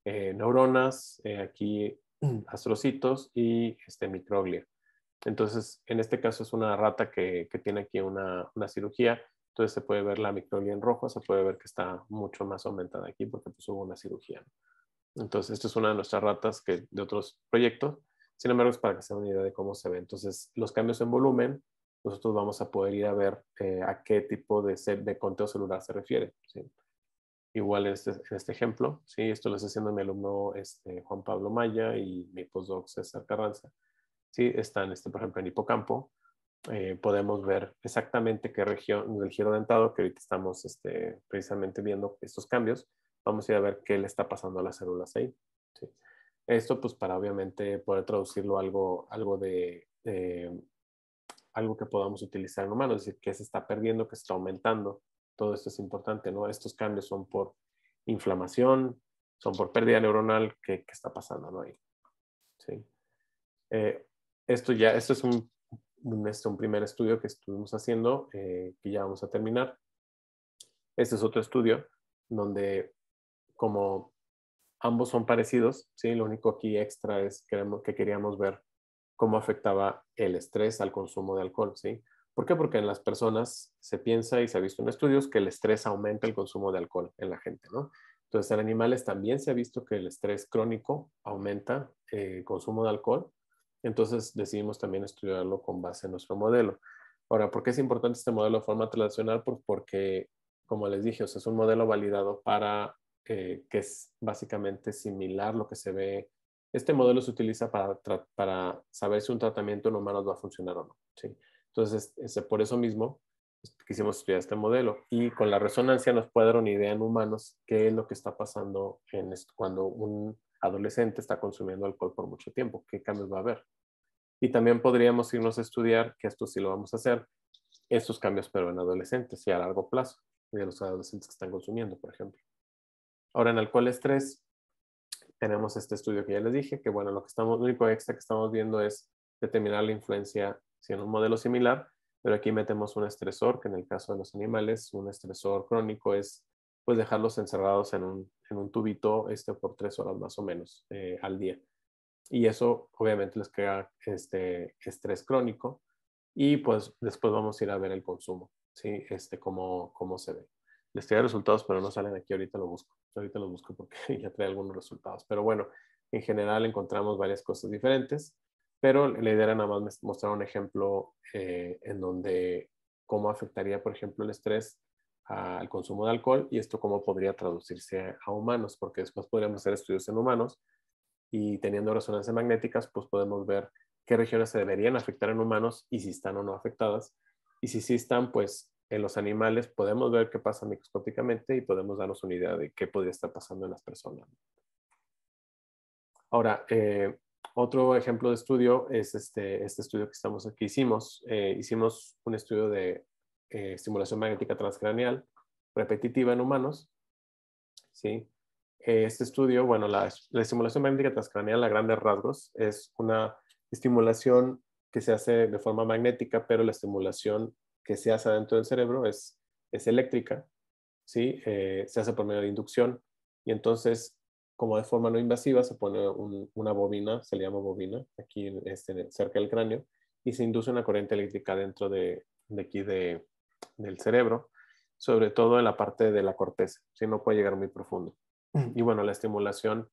[SPEAKER 3] Neuronas, aquí astrocitos y microglia. Entonces, en este caso es una rata que tiene aquí una cirugía. Entonces se puede ver la microglia en rojo, se puede ver que está mucho más aumentada aquí porque pues, hubo una cirugía, ¿no? Entonces, esta es una de nuestras ratas de otros proyectos. Sin embargo, es para que se den una idea de cómo se ve. Entonces, los cambios en volumen, nosotros vamos a poder ir a ver a qué tipo de conteo celular se refiere, ¿sí? Igual en este ejemplo, ¿sí? Esto lo está haciendo mi alumno Juan Pablo Maya y mi postdoc César Carranza. ¿Sí? Están, por ejemplo, en hipocampo. Podemos ver exactamente qué región del giro dentado, que ahorita estamos precisamente viendo estos cambios. Vamos a ir a ver qué le está pasando a las células ahí, ¿sí? Esto pues para obviamente poder traducirlo a algo que podamos utilizar en humanos, es decir, qué se está perdiendo, qué se está aumentando. Todo esto es importante, ¿no? Estos cambios son por inflamación, son por pérdida neuronal, ¿qué está pasando, ¿no? Ahí, ¿sí? Esto es un primer estudio que estuvimos haciendo, que ya vamos a terminar. Este es otro estudio donde como ambos son parecidos, ¿sí? Lo único aquí extra es que queríamos ver cómo afectaba el estrés al consumo de alcohol, ¿sí? ¿Por qué? Porque en las personas se piensa y se ha visto en estudios que el estrés aumenta el consumo de alcohol en la gente, ¿no? Entonces, en animales también se ha visto que el estrés crónico aumenta el consumo de alcohol. Entonces, decidimos también estudiarlo con base en nuestro modelo. Ahora, ¿por qué es importante este modelo de forma translacional? Pues porque, como les dije, o sea, es un modelo validado para que es básicamente similar lo que se ve. Este modelo se utiliza para saber si un tratamiento en humanos va a funcionar o no, ¿sí? Entonces, por eso mismo quisimos estudiar este modelo y con la resonancia nos puede dar una idea en humanos qué es lo que está pasando cuando un adolescente está consumiendo alcohol por mucho tiempo, qué cambios va a haber. Y también podríamos irnos a estudiar, que esto sí lo vamos a hacer, estos cambios pero en adolescentes y a largo plazo, de los adolescentes que están consumiendo, por ejemplo. Ahora, en alcohol estrés, tenemos este estudio que ya les dije, que bueno, lo único extra que estamos viendo es determinar la influencia si en un modelo similar, pero aquí metemos un estresor, que en el caso de los animales, un estresor crónico es pues dejarlos encerrados en un tubito por 3 horas más o menos al día. Y eso obviamente les crea estrés crónico y pues después vamos a ir a ver el consumo, ¿sí? Cómo se ve. Les trae resultados, pero no salen aquí, ahorita lo busco. Ahorita los busco porque ya trae algunos resultados. Pero bueno, en general encontramos varias cosas diferentes, pero la idea era nada más mostrar un ejemplo en donde cómo afectaría, por ejemplo, el estrés al consumo de alcohol y esto cómo podría traducirse a humanos, porque después podríamos hacer estudios en humanos y teniendo resonancias magnéticas, pues podemos ver qué regiones se deberían afectar en humanos y si están o no afectadas. Y si sí están, pues en los animales podemos ver qué pasa microscópicamente y podemos darnos una idea de qué podría estar pasando en las personas. Ahora, otro ejemplo de estudio es este estudio que hicimos. Hicimos un estudio de estimulación magnética transcraneal repetitiva en humanos, ¿sí? Este estudio, bueno, la estimulación magnética transcraneal a grandes rasgos es una estimulación que se hace de forma magnética, pero la estimulación que se hace dentro del cerebro es eléctrica. ¿sí? Se hace por medio de inducción y entonces, como de forma no invasiva, se pone una bobina, se le llama bobina, aquí cerca del cráneo, y se induce una corriente eléctrica dentro de aquí del cerebro, sobre todo en la parte de la corteza, si no puede llegar muy profundo. Y bueno, la estimulación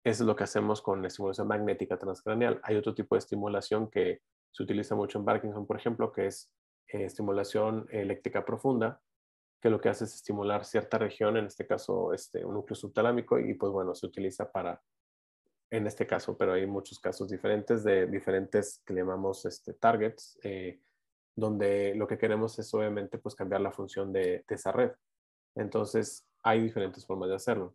[SPEAKER 3] es lo que hacemos con la estimulación magnética transcraneal. Hay otro tipo de estimulación que se utiliza mucho en Parkinson, por ejemplo, que es estimulación eléctrica profunda, que lo que hace es estimular cierta región, en este caso un núcleo subtalámico, y pues bueno, se utiliza para, en este caso, pero hay muchos casos diferentes de diferentes que llamamos targets, donde lo que queremos es obviamente pues cambiar la función de esa red. Entonces, hay diferentes formas de hacerlo.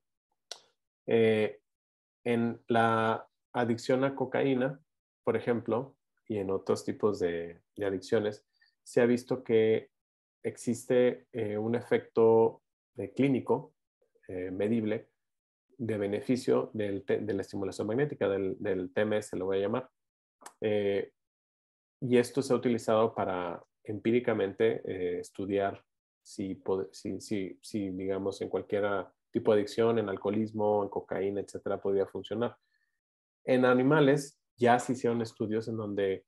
[SPEAKER 3] En la adicción a cocaína, por ejemplo, y en otros tipos de adicciones, se ha visto que existe un efecto clínico medible de beneficio de la estimulación magnética, del TMS, lo voy a llamar. Y esto se ha utilizado para empíricamente estudiar si, digamos, en cualquier tipo de adicción, en alcoholismo, en cocaína, etcétera, podría funcionar. En animales ya se hicieron estudios en donde,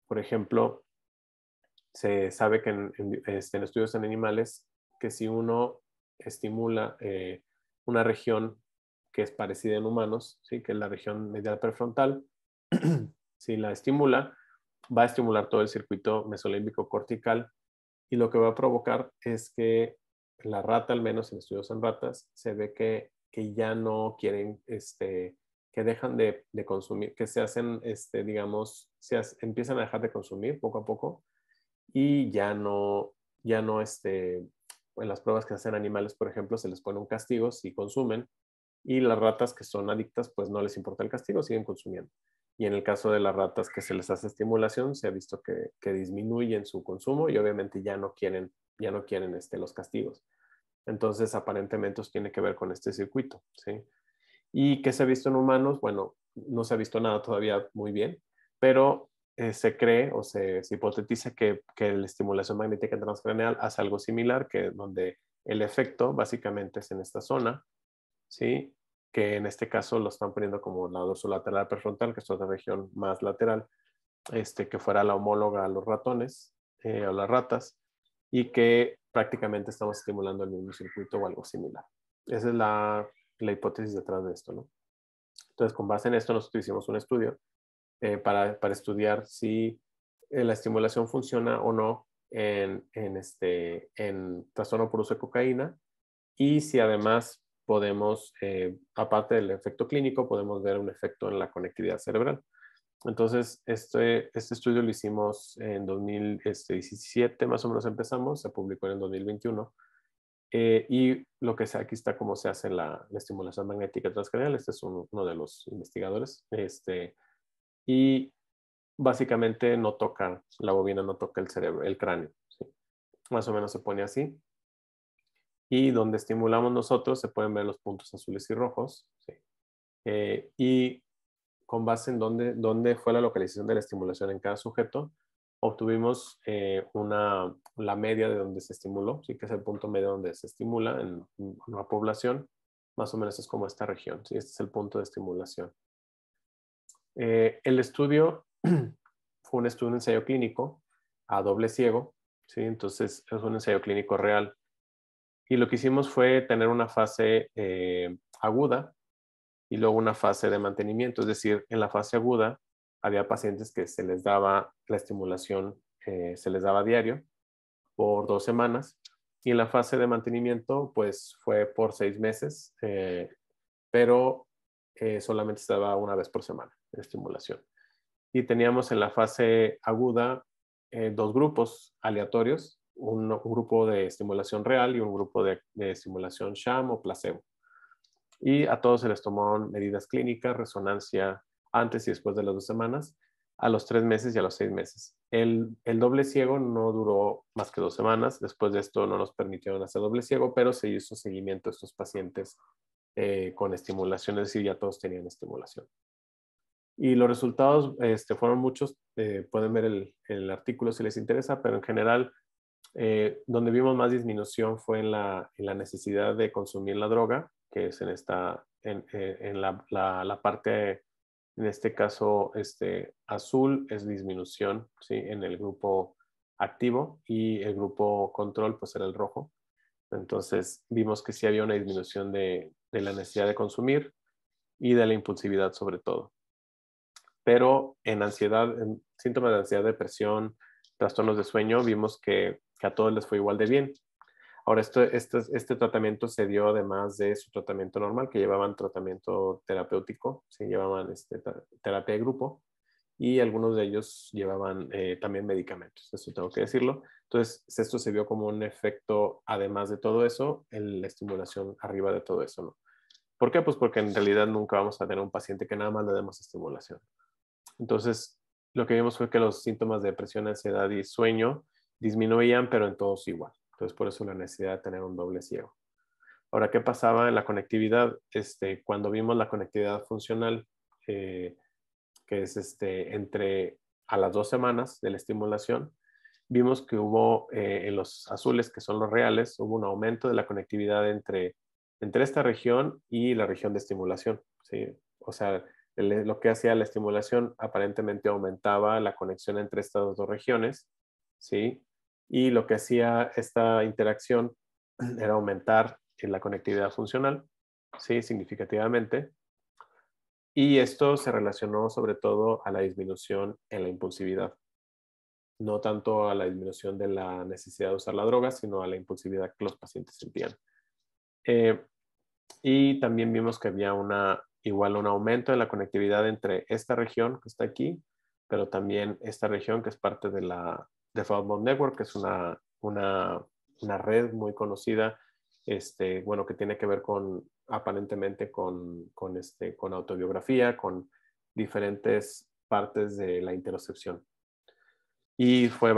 [SPEAKER 3] por ejemplo, se sabe que en estudios en animales que si uno estimula una región que es parecida en humanos, ¿sí? Que es la región medial prefrontal, si la estimula, va a estimular todo el circuito mesolímbico cortical y lo que va a provocar es que la rata, al menos en estudios en ratas, se ve que ya no quieren, que dejan de consumir, que se hacen, digamos, empiezan a dejar de consumir poco a poco y en las pruebas que hacen animales, por ejemplo, se les pone un castigo si consumen y las ratas que son adictas, pues no les importa el castigo, siguen consumiendo. Y en el caso de las ratas que se les hace estimulación, se ha visto que disminuyen su consumo y obviamente ya no quieren los castigos. Entonces, aparentemente, esto tiene que ver con este circuito, ¿sí? ¿Y qué se ha visto en humanos? Bueno, no se ha visto nada todavía muy bien, pero se cree o se hipotetiza que la estimulación magnética transcraneal hace algo similar, que donde el efecto básicamente es en esta zona, ¿sí? Que en este caso lo están poniendo como la dorsolateral prefrontal, que es otra región más lateral, que fuera la homóloga a los ratones o las ratas, y que prácticamente estamos estimulando el mismo circuito o algo similar. Esa es la hipótesis detrás de esto, ¿no? Entonces, con base en esto, nosotros hicimos un estudio para estudiar si la estimulación funciona o no en trastorno por uso de cocaína y si además podemos, aparte del efecto clínico, podemos ver un efecto en la conectividad cerebral. Entonces, este estudio lo hicimos en 2017, más o menos empezamos, se publicó en el 2021. Y lo que sea, aquí está cómo se hace la estimulación magnética transcranial. Este es uno de los investigadores. Y básicamente la bobina no toca el cerebro, el cráneo. ¿Sí? Más o menos se pone así. Y donde estimulamos nosotros se pueden ver los puntos azules y rojos. ¿Sí? Y con base en dónde fue la localización de la estimulación en cada sujeto, obtuvimos la media de donde se estimuló, sí que es el punto medio donde se estimula en una población, más o menos es como esta región, ¿sí? Este es el punto de estimulación. El estudio fue un estudio, un ensayo clínico a doble ciego, ¿sí? Entonces es un ensayo clínico real. Y lo que hicimos fue tener una fase aguda y luego una fase de mantenimiento, es decir, en la fase aguda había pacientes que se les daba la estimulación, se les daba diario por 2 semanas y en la fase de mantenimiento pues fue por 6 meses, pero solamente se daba una vez por semana de estimulación. Y teníamos en la fase aguda 2 grupos aleatorios, un grupo de estimulación real y un grupo de estimulación sham o placebo. Y a todos se les tomaron medidas clínicas, resonancia antes y después de las 2 semanas, a los 3 meses y a los 6 meses. El doble ciego no duró más que 2 semanas. Después de esto no nos permitieron hacer doble ciego, pero se hizo seguimiento a estos pacientes con estimulación, es decir, ya todos tenían estimulación. Y los resultados fueron muchos. Pueden ver el artículo si les interesa, pero en general Donde vimos más disminución fue en la necesidad de consumir la droga, que es en la parte, en este caso, azul es disminución, ¿sí? En el grupo activo, y el grupo control pues era el rojo. Entonces vimos que sí había una disminución de la necesidad de consumir y de la impulsividad sobre todo. Pero en ansiedad, en síntomas de ansiedad, depresión, trastornos de sueño, vimos que a todos les fue igual de bien. Ahora, este tratamiento se dio además de su tratamiento normal, que llevaban tratamiento terapéutico, ¿sí? Llevaban terapia de grupo, y algunos de ellos llevaban también medicamentos, eso tengo que decirlo. Entonces, esto se vio como un efecto, además de todo eso, en la estimulación arriba de todo eso, ¿no? ¿Por qué? Pues porque en realidad nunca vamos a tener un paciente que nada más le demos estimulación. Entonces, lo que vimos fue que los síntomas de depresión, ansiedad y sueño disminuían, pero en todos igual. Entonces, por eso la necesidad de tener un doble ciego. Ahora, ¿qué pasaba en la conectividad? Cuando vimos la conectividad funcional, que es entre a las 2 semanas de la estimulación, vimos que hubo en los azules, que son los reales, hubo un aumento de la conectividad entre esta región y la región de estimulación, ¿sí? O sea, lo que hacía la estimulación aparentemente aumentaba la conexión entre estas dos regiones, ¿sí? Y lo que hacía esta interacción era aumentar la conectividad funcional, ¿sí? Significativamente. Y esto se relacionó sobre todo a la disminución en la impulsividad. No tanto a la disminución de la necesidad de usar la droga, sino a la impulsividad que los pacientes sentían. Y también vimos que había igual un aumento de la conectividad entre esta región que está aquí, pero también esta región que es parte de la Default Mode Network, que es una red muy conocida, bueno, que tiene que ver aparentemente con autobiografía, con diferentes partes de la interocepción. Y fue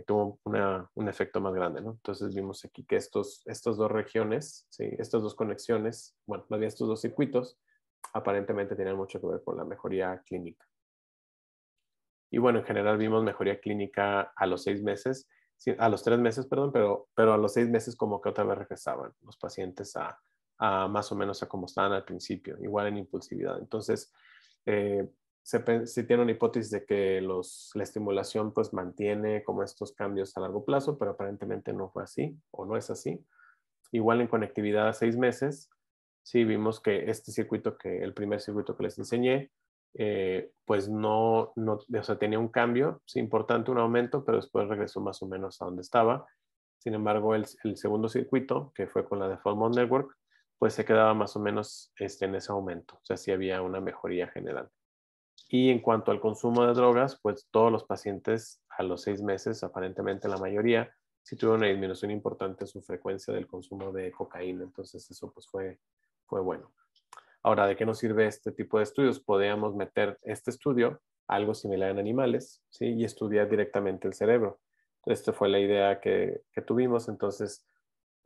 [SPEAKER 3] tuvo un efecto más grande, ¿no? Entonces vimos aquí que estas dos regiones, ¿sí? Estas dos conexiones, bueno, más bien estos dos circuitos, aparentemente tenían mucho que ver con la mejoría clínica. Y bueno, en general vimos mejoría clínica a los 6 meses, a los 3 meses, perdón, pero a los 6 meses como que otra vez regresaban los pacientes a más o menos a como estaban al principio, igual en impulsividad. Entonces, se tiene una hipótesis de que la estimulación pues mantiene como estos cambios a largo plazo, pero aparentemente no fue así o no es así. Igual en conectividad a 6 meses, sí vimos que el primer circuito que les enseñé, pues o sea, tenía un cambio, sí, importante, un aumento, pero después regresó más o menos a donde estaba. Sin embargo, el segundo circuito, que fue con la Default Mode Network, pues se quedaba más o menos en ese aumento. O sea, sí había una mejoría general. Y en cuanto al consumo de drogas, pues todos los pacientes a los 6 meses, aparentemente la mayoría, sí tuvieron una disminución importante en su frecuencia del consumo de cocaína. Entonces eso pues fue bueno. Ahora, ¿de qué nos sirve este tipo de estudios? Podríamos meter este estudio, algo similar en animales, ¿sí? Y estudiar directamente el cerebro. Esta fue la idea que tuvimos, entonces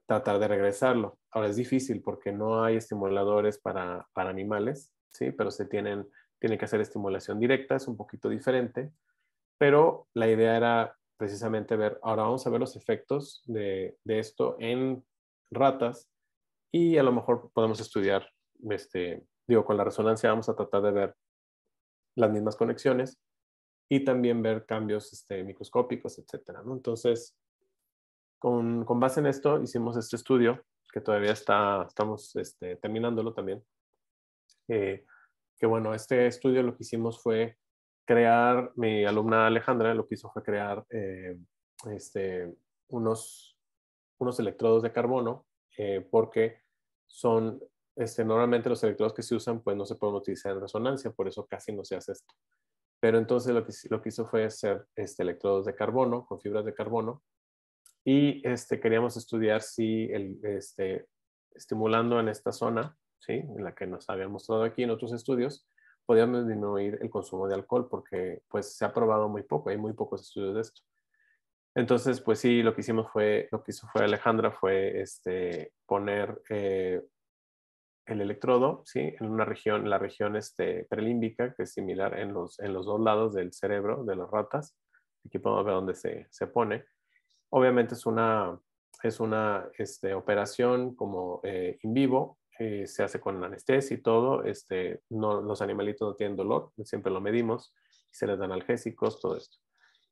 [SPEAKER 3] tratar de regresarlo. Ahora es difícil porque no hay estimuladores para animales, ¿sí? Pero tiene que hacer estimulación directa, es un poquito diferente, pero la idea era precisamente ahora vamos a ver los efectos de esto en ratas, y a lo mejor podemos estudiar, con la resonancia vamos a tratar de ver las mismas conexiones y también ver cambios microscópicos, etcétera, ¿no? Entonces, con base en esto hicimos este estudio, que todavía estamos terminándolo también. Que bueno, este estudio lo que hicimos fue mi alumna Alejandra lo que hizo fue crear unos electrodos de carbono, porque normalmente los electrodos que se usan pues no se pueden utilizar en resonancia, por eso casi no se hace esto. Pero entonces lo que hizo fue hacer electrodos de carbono, con fibras de carbono, y queríamos estudiar si estimulando en esta zona, ¿sí? En la que nos habían mostrado aquí en otros estudios, podíamos disminuir el consumo de alcohol, porque pues se ha probado muy poco, hay muy pocos estudios de esto. Entonces, pues sí, lo que hizo fue Alejandra fue poner el electrodo, ¿sí? En una región, la región prelímbica, que es similar en los dos lados del cerebro de las ratas. Aquí podemos ver dónde se pone. Obviamente es una operación como in vivo, se hace con anestesia y todo. Los animalitos no tienen dolor, siempre lo medimos, se les dan analgésicos, todo esto.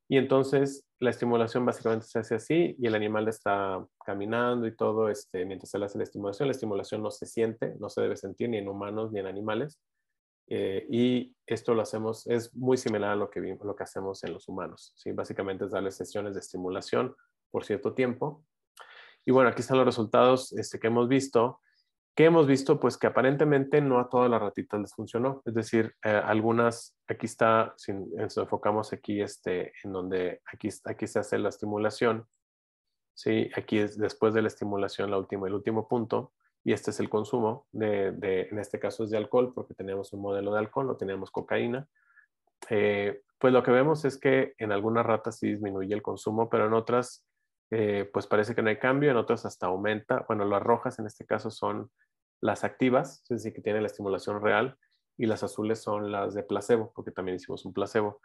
[SPEAKER 3] Y entonces la estimulación básicamente se hace así y el animal está caminando y todo mientras se le hace la estimulación no se siente, no se debe sentir ni en humanos ni en animales. Y esto lo hacemos, es muy similar a lo que hacemos en los humanos, ¿sí? Básicamente es darles sesiones de estimulación por cierto tiempo. Y bueno, aquí están los resultados que hemos visto. ¿Qué hemos visto? Pues que aparentemente no a todas las ratitas les funcionó. Es decir, algunas, aquí está, si nos enfocamos aquí, en donde aquí se hace la estimulación. ¿Sí? Aquí es después de la estimulación el último punto. Y este es el consumo en este caso es de alcohol, porque tenemos un modelo de alcohol, no tenemos cocaína. Pues lo que vemos es que en algunas ratas sí disminuye el consumo, pero en otras pues parece que no hay cambio, en otras hasta aumenta. Bueno, las rojas en este caso son las activas, es decir, que tienen la estimulación real, y las azules son las de placebo, porque también hicimos un placebo,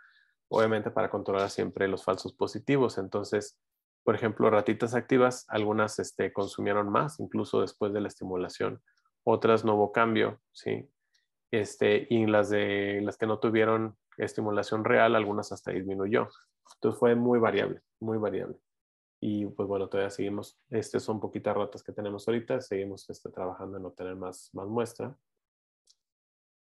[SPEAKER 3] obviamente para controlar siempre los falsos positivos. Entonces, por ejemplo, ratitas activas, algunas consumieron más, incluso después de la estimulación, otras no hubo cambio, ¿sí? Y las que no tuvieron estimulación real, algunas hasta disminuyó. Entonces fue muy variable, muy variable. Y pues bueno, todavía seguimos, son poquitas ratas que tenemos ahorita, seguimos trabajando en obtener más muestra.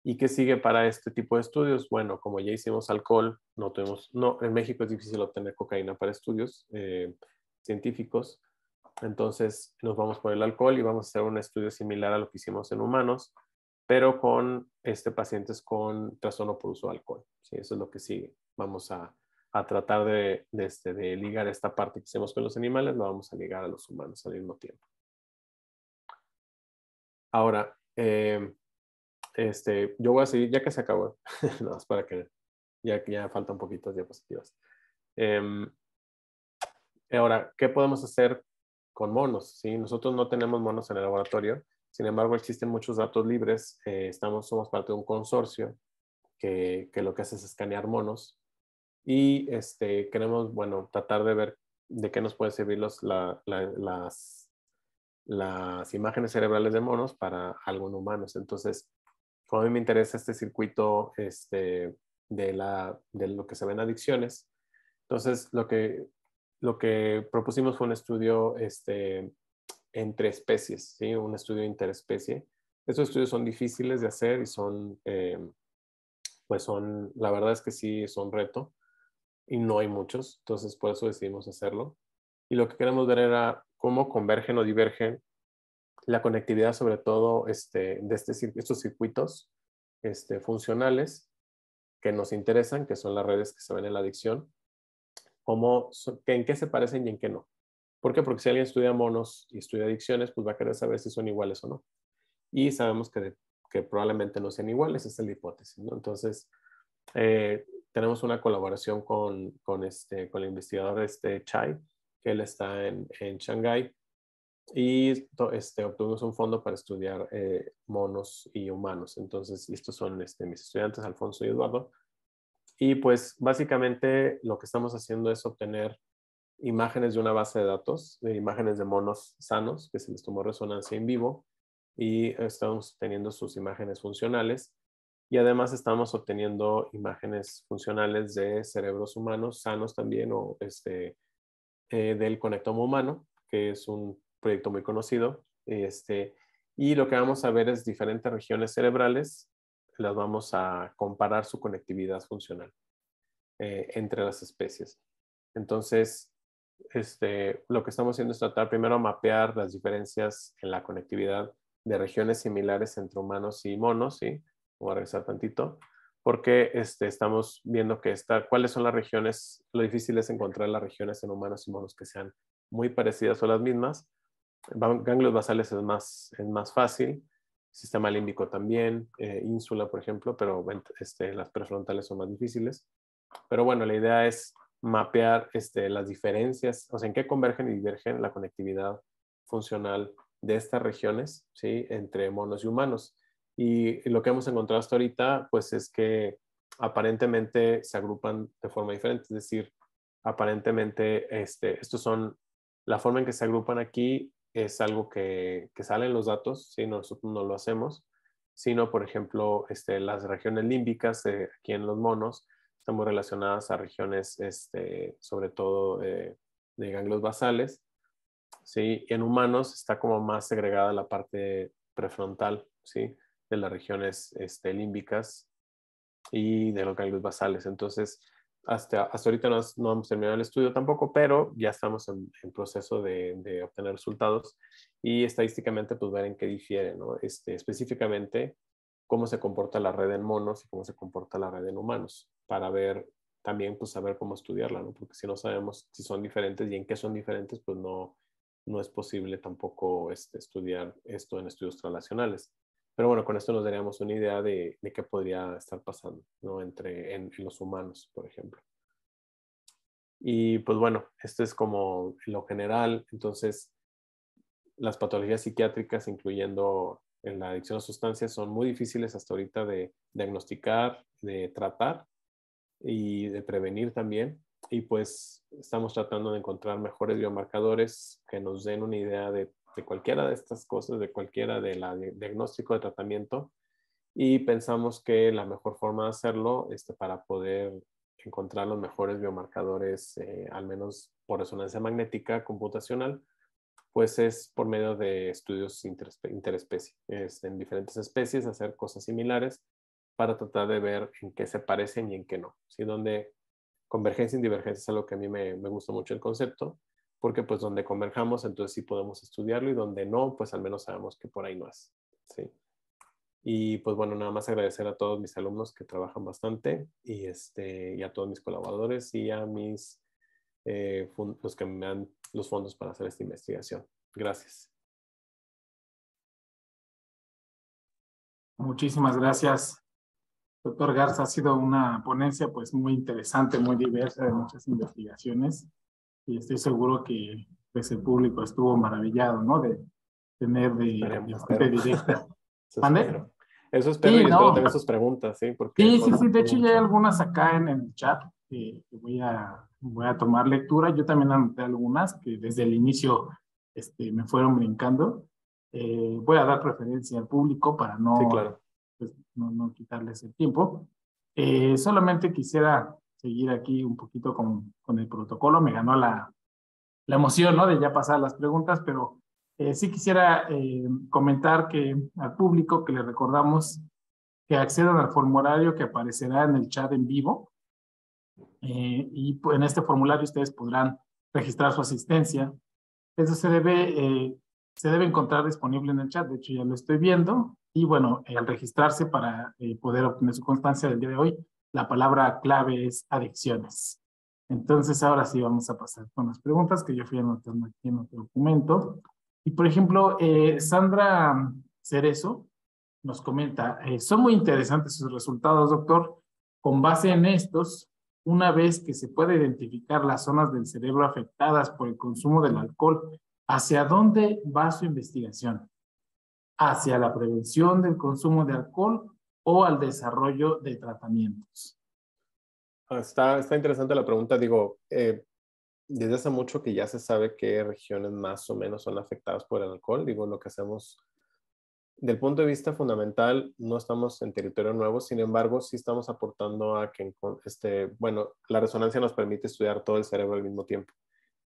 [SPEAKER 3] ¿Y qué sigue para este tipo de estudios? Bueno, como ya hicimos alcohol, en México es difícil obtener cocaína para estudios científicos, entonces nos vamos por el alcohol y vamos a hacer un estudio similar a lo que hicimos en humanos, pero con pacientes con trastorno por uso de alcohol. ¿Sí? Eso es lo que sigue. Vamos a tratar de ligar esta parte que hicimos con los animales, lo vamos a ligar a los humanos al mismo tiempo. Ahora, yo voy a seguir, ya que se acabó, nada más para que ya faltan poquitas diapositivas. Ahora, ¿qué podemos hacer con monos? ¿Sí? Nosotros no tenemos monos en el laboratorio, sin embargo existen muchos datos libres. Somos parte de un consorcio que lo que hace es escanear monos y queremos, bueno, tratar de ver de qué nos pueden servir las imágenes cerebrales de monos para algo en humanos. Entonces, como a mí me interesa este circuito de lo que se ven adicciones, entonces lo que propusimos fue un estudio entre especies, ¿sí? Un estudio interespecie. Estos estudios son difíciles de hacer y la verdad es que sí, son reto y no hay muchos, entonces por eso decidimos hacerlo. Y lo que queremos ver era cómo convergen o divergen la conectividad, sobre todo estos circuitos funcionales que nos interesan, que son las redes que se ven en la adicción, en qué se parecen y en qué no. ¿Por qué? Porque si alguien estudia monos y estudia adicciones, pues va a querer saber si son iguales o no. Y sabemos que probablemente no sean iguales, esa es la hipótesis, ¿no? Entonces, tenemos una colaboración con el investigador Chai, que él está en Shanghái, y obtuvimos un fondo para estudiar monos y humanos. Entonces, estos son mis estudiantes, Alfonso y Eduardo. Y pues básicamente lo que estamos haciendo es obtener imágenes de una base de datos, de imágenes de monos sanos, que se les tomó resonancia en vivo, y estamos obteniendo sus imágenes funcionales. Y además estamos obteniendo imágenes funcionales de cerebros humanos sanos también, o del conectoma humano, que es un proyecto muy conocido. Y lo que vamos a ver es diferentes regiones cerebrales, las vamos a comparar su conectividad funcional entre las especies. Entonces, lo que estamos haciendo es tratar primero de mapear las diferencias en la conectividad de regiones similares entre humanos y monos, ¿sí? Voy a regresar tantito, porque estamos viendo cuáles son las regiones. Lo difícil es encontrar las regiones en humanos y monos que sean muy parecidas o las mismas. Ganglios basales es más fácil, sistema límbico también, ínsula, por ejemplo, pero las prefrontales son más difíciles. Pero bueno, la idea es mapear las diferencias, o sea, en qué convergen y divergen la conectividad funcional de estas regiones, ¿sí? Entre monos y humanos. Y lo que hemos encontrado hasta ahorita, pues es que aparentemente se agrupan de forma diferente, es decir, aparentemente, estos son, la forma en que se agrupan aquí es algo que sale en los datos, ¿sí? Nosotros no lo hacemos, sino, por ejemplo, las regiones límbicas aquí en los monos están muy relacionadas a regiones, sobre todo de ganglios basales, ¿sí? Y en humanos está como más segregada la parte prefrontal, ¿sí? De las regiones límbicas y de los ganglios basales. Entonces, hasta ahorita no hemos terminado el estudio tampoco, pero ya estamos en proceso de obtener resultados y estadísticamente pues ver en qué difiere, ¿no? Específicamente cómo se comporta la red en monos y cómo se comporta la red en humanos, para ver también pues saber cómo estudiarla, ¿no? Porque si no sabemos si son diferentes y en qué son diferentes, pues no es posible tampoco estudiar esto en estudios translacionales. Pero bueno, con esto nos daríamos una idea de qué podría estar pasando, ¿no? En los humanos, por ejemplo. Y pues bueno, esto es como lo general. Entonces, las patologías psiquiátricas, incluyendo en la adicción a sustancias, son muy difíciles hasta ahorita de diagnosticar, de tratar y de prevenir también. Y pues estamos tratando de encontrar mejores biomarcadores que nos den una idea de cualquiera de estas cosas, de cualquiera de la diagnóstico de tratamiento. Y pensamos que la mejor forma de hacerlo para poder encontrar los mejores biomarcadores, al menos por resonancia magnética computacional, pues es por medio de estudios interespecie, en diferentes especies, hacer cosas similares para tratar de ver en qué se parecen y en qué no. ¿Sí? Donde convergencia y divergencia es algo que a mí me gusta mucho el concepto, porque pues donde converjamos, entonces sí podemos estudiarlo y donde no, pues al menos sabemos que por ahí no es. ¿Sí? Y pues bueno, nada más agradecer a todos mis alumnos que trabajan bastante y a todos mis colaboradores y a los que me dan los fondos para hacer esta investigación. Gracias.
[SPEAKER 2] Muchísimas gracias, doctor Garza. Ha sido una ponencia pues muy interesante, muy diversa, de muchas investigaciones, y estoy seguro que pues, el público estuvo maravillado, ¿no? De tener de fuente directa.
[SPEAKER 3] Eso
[SPEAKER 2] ¿Mande?
[SPEAKER 3] espero. Eso espero
[SPEAKER 2] Sí,
[SPEAKER 3] y espero
[SPEAKER 2] no.
[SPEAKER 3] también sus preguntas, ¿sí? Porque
[SPEAKER 2] Sí, sí, sí. De hecho, ya hay algunas acá en el chat que voy a tomar lectura. Yo también anoté algunas que desde el inicio me fueron brincando. Voy a dar preferencia al público para
[SPEAKER 3] sí,
[SPEAKER 2] no,
[SPEAKER 3] claro.
[SPEAKER 2] pues, no quitarles el tiempo. Solamente quisiera seguir aquí un poquito con el protocolo. Me ganó la emoción, ¿no? De ya pasar las preguntas, pero sí quisiera comentar al público que le recordamos que accedan al formulario que aparecerá en el chat en vivo, y pues, en este formulario ustedes podrán registrar su asistencia. Eso se debe encontrar disponible en el chat. De hecho, ya lo estoy viendo. Y bueno, al registrarse para poder obtener su constancia del día de hoy, la palabra clave es adicciones. Entonces, ahora sí vamos a pasar con las preguntas que yo fui anotando aquí en otro documento. Y por ejemplo, Sandra Cerezo nos comenta, son muy interesantes sus resultados, doctor. Con base en estos, una vez que se puede identificar las zonas del cerebro afectadas por el consumo del alcohol, ¿hacia dónde va su investigación? ¿Hacia la prevención del consumo de alcohol o al desarrollo de tratamientos?
[SPEAKER 3] Está interesante la pregunta. Digo, desde hace mucho que ya se sabe qué regiones más o menos son afectadas por el alcohol. Digo, lo que hacemos del punto de vista fundamental, no estamos en territorio nuevo, sin embargo, sí estamos aportando a que, bueno, la resonancia nos permite estudiar todo el cerebro al mismo tiempo.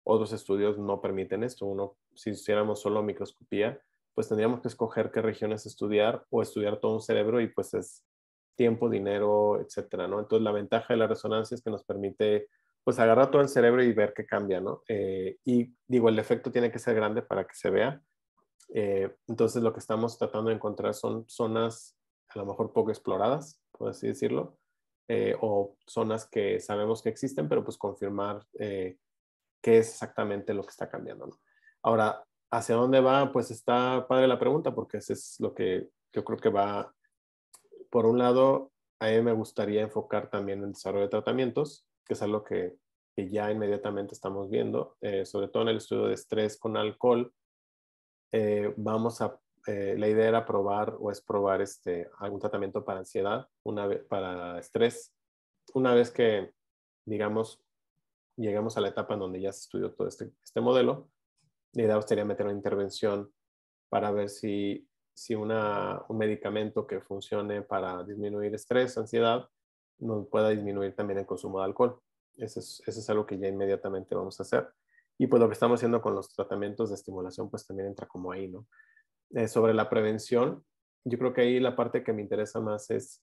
[SPEAKER 3] Otros estudios no permiten esto. Si hiciéramos solo microscopía, pues tendríamos que escoger qué regiones estudiar o estudiar todo un cerebro y pues es tiempo, dinero, etcétera, ¿no? Entonces, la ventaja de la resonancia es que nos permite pues agarrar todo el cerebro y ver qué cambia, ¿no? Y digo, el efecto tiene que ser grande para que se vea. Entonces lo que estamos tratando de encontrar son zonas a lo mejor poco exploradas, por así decirlo, o zonas que sabemos que existen, pero pues confirmar qué es exactamente lo que está cambiando, ¿no? Ahora, ¿hacia dónde va? Pues está padre la pregunta, porque eso es lo que yo creo que va. Por un lado, a mí me gustaría enfocar también en el desarrollo de tratamientos, que es algo que ya inmediatamente estamos viendo, sobre todo en el estudio de estrés con alcohol. La idea era probar algún tratamiento para ansiedad, para estrés. Una vez que, digamos, llegamos a la etapa en donde ya se estudió todo este modelo, la idea sería meter una intervención para ver si un medicamento que funcione para disminuir estrés, ansiedad, nos pueda disminuir también el consumo de alcohol. Eso es algo que ya inmediatamente vamos a hacer. Y pues lo que estamos haciendo con los tratamientos de estimulación, pues también entra como ahí, ¿no? Sobre la prevención, yo creo que ahí la parte que me interesa más es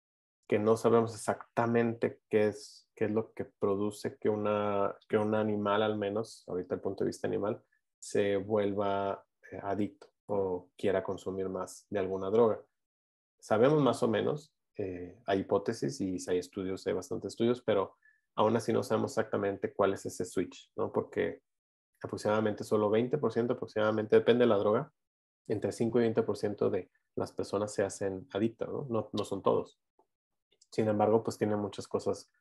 [SPEAKER 3] que no sabemos exactamente qué es lo que produce que un animal, al menos, ahorita el punto de vista animal, se vuelva adicto o quiera consumir más de alguna droga. Sabemos más o menos, hay hipótesis y hay estudios, hay bastantes estudios, pero aún así no sabemos exactamente cuál es ese switch, ¿no? Porque aproximadamente solo 20%, aproximadamente, depende de la droga, entre 5 y 20% de las personas se hacen adictas, ¿no? No son todos. Sin embargo, pues tiene muchas cosas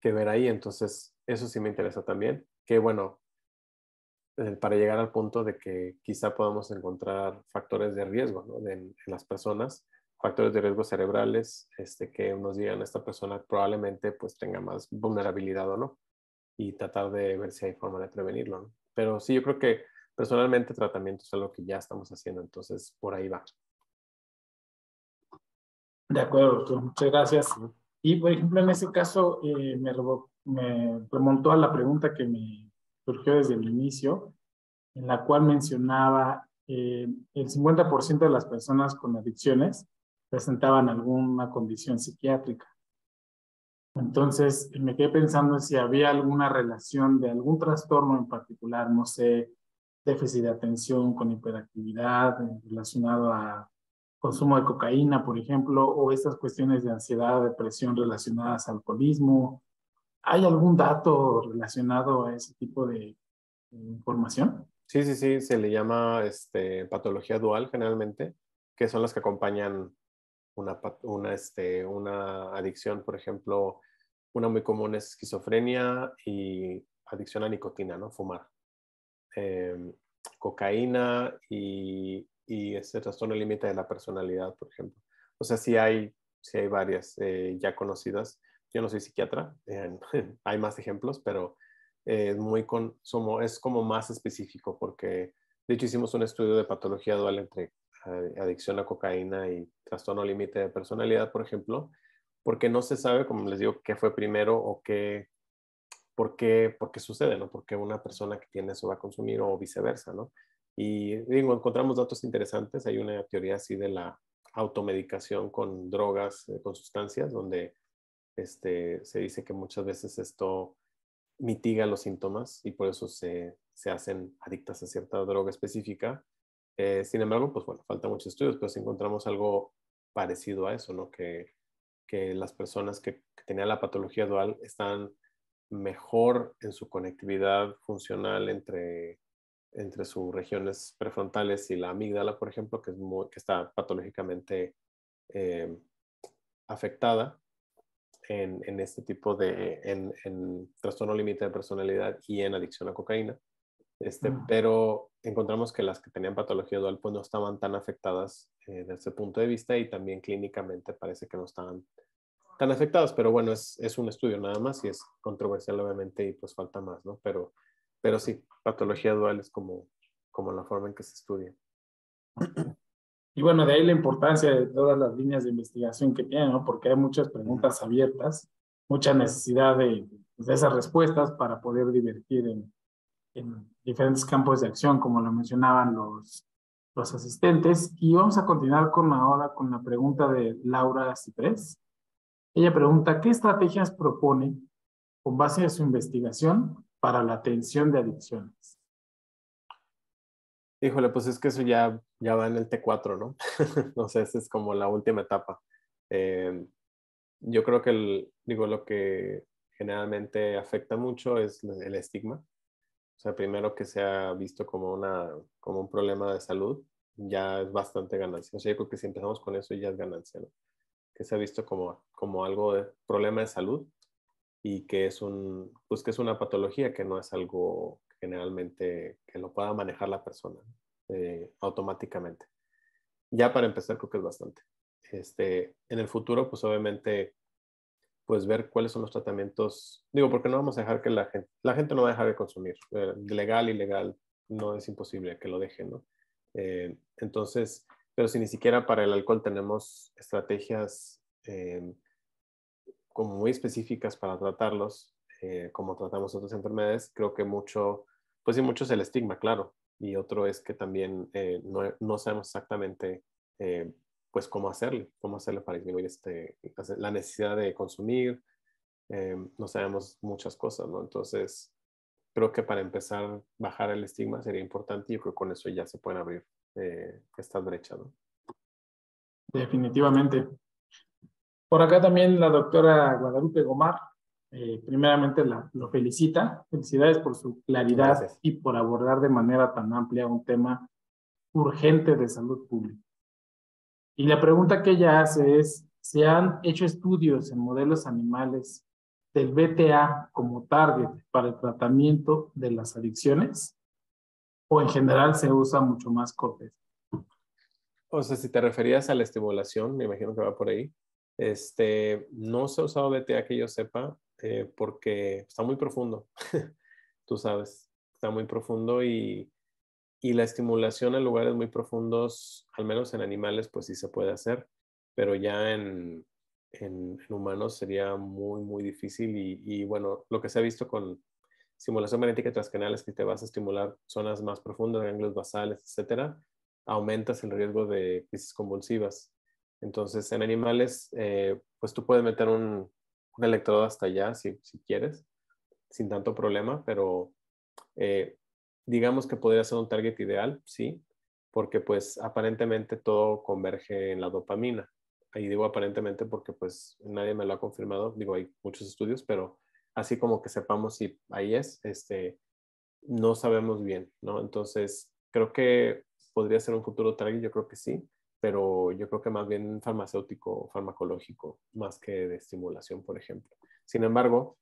[SPEAKER 3] que ver ahí, entonces eso sí me interesa también, que bueno, para llegar al punto de que quizá podamos encontrar factores de riesgo, ¿no? En las personas, factores de riesgo cerebrales, que nos digan esta persona probablemente pues tenga más vulnerabilidad o no, y tratar de ver si hay forma de prevenirlo, ¿no? Pero sí, yo creo que personalmente tratamiento es algo que ya estamos haciendo, entonces por ahí va.
[SPEAKER 2] De acuerdo, doctor. Muchas gracias.
[SPEAKER 3] Ujú.
[SPEAKER 2] Y, por ejemplo, en ese caso, me remontó a la pregunta que me surgió desde el inicio, en la cual mencionaba el 50% de las personas con adicciones presentaban alguna condición psiquiátrica. Entonces, me quedé pensando en si había alguna relación de algún trastorno en particular, no sé, déficit de atención con hiperactividad relacionado a consumo de cocaína, por ejemplo, o estas cuestiones de ansiedad, depresión relacionadas al alcoholismo. ¿Hay algún dato relacionado a ese tipo de información?
[SPEAKER 3] Sí, se le llama patología dual generalmente, que son las que acompañan una adicción. Por ejemplo, una muy común es esquizofrenia y adicción a nicotina, ¿no? Fumar. Cocaína y ese trastorno límite de la personalidad, por ejemplo. O sea, sí hay varias ya conocidas. Yo no soy psiquiatra, hay más ejemplos, pero es como más específico porque, de hecho, hicimos un estudio de patología dual entre adicción a cocaína y trastorno límite de personalidad, por ejemplo, porque no se sabe, como les digo, qué fue primero o por qué sucede, ¿no? Porque una persona que tiene eso va a consumir o viceversa, ¿no? Y digo, encontramos datos interesantes. Hay una teoría así de la automedicación con drogas, con sustancias, donde se dice que muchas veces esto mitiga los síntomas y por eso se hacen adictas a cierta droga específica. Sin embargo, pues bueno, faltan muchos estudios, pero si encontramos algo parecido a eso, ¿no? Que las personas que tenían la patología dual están mejor en su conectividad funcional entre sus regiones prefrontales y la amígdala, por ejemplo, que está patológicamente eh, afectada en este tipo en trastorno límite de personalidad y en adicción a cocaína. Pero encontramos que las que tenían patología dual pues no estaban tan afectadas desde ese punto de vista y también clínicamente parece que no estaban tan afectados, pero bueno, es un estudio nada más y es controversial obviamente y pues falta más, ¿no? Pero sí, patología dual es como la forma en que se estudia.
[SPEAKER 2] Y bueno, de ahí la importancia de todas las líneas de investigación que tienen, ¿no? Porque hay muchas preguntas abiertas, mucha necesidad de esas respuestas para poder divertir en diferentes campos de acción, como lo mencionaban los asistentes. Y vamos a continuar ahora con la pregunta de Laura Ciprés. Ella pregunta, ¿qué estrategias propone con base en su investigación para la atención de adicciones?
[SPEAKER 3] Híjole, pues es que eso ya va en el T4, ¿no? No sé, esa es como la última etapa. Yo creo que lo que generalmente afecta mucho es el estigma. O sea, primero que sea visto como un problema de salud, ya es bastante ganancia. O sea, yo creo que si empezamos con eso ya es ganancia, ¿no? Que se ha visto como algo de problema de salud y que pues que es una patología, que no es algo generalmente que lo pueda manejar la persona automáticamente. Ya para empezar creo que es bastante. En el futuro, pues obviamente pues ver cuáles son los tratamientos. Digo, porque no vamos a dejar que la gente no va a dejar de consumir. Legal, ilegal, no es imposible que lo dejen, ¿no? Entonces, pero si ni siquiera para el alcohol tenemos estrategias como muy específicas para tratarlos, como tratamos otras enfermedades, creo que mucho, pues sí, mucho es el estigma, claro. Y otro es que también no sabemos exactamente pues cómo hacerle para disminuir la necesidad de consumir. No sabemos muchas cosas, ¿no? Entonces, creo que para empezar a bajar el estigma sería importante y yo creo que con eso ya se pueden abrir estas brechas, ¿no?
[SPEAKER 2] Definitivamente. Por acá también la doctora Guadalupe Gomar, primeramente lo felicita. Felicidades por su claridad
[SPEAKER 3] Gracias.
[SPEAKER 2] y por abordar de manera tan amplia un tema urgente de salud pública. Y la pregunta que ella hace es, ¿se han hecho estudios en modelos animales del BTA como target para el tratamiento de las adicciones? ¿O en general se usa mucho más corteza?
[SPEAKER 3] O sea, si te referías a la estimulación, me imagino que va por ahí. No se ha usado BTA que yo sepa porque está muy profundo. Tú sabes, está muy profundo y la estimulación en lugares muy profundos, al menos en animales, pues sí se puede hacer, pero ya en humanos sería muy, muy difícil y bueno, lo que se ha visto con estimulación magnética transcranial es que te vas a estimular zonas más profundas, ganglios basales, etcétera, aumentas el riesgo de crisis convulsivas. Entonces, en animales, pues tú puedes meter un electrodo hasta allá si quieres, sin tanto problema, pero digamos que podría ser un target ideal, sí, porque pues aparentemente todo converge en la dopamina. Ahí digo aparentemente porque pues nadie me lo ha confirmado, digo, hay muchos estudios, pero así como que sepamos si ahí es, no sabemos bien, ¿no? Entonces, creo que podría ser un futuro target, yo creo que sí, pero yo creo que más bien farmacéutico, farmacológico, más que de estimulación, por ejemplo. Sin embargo,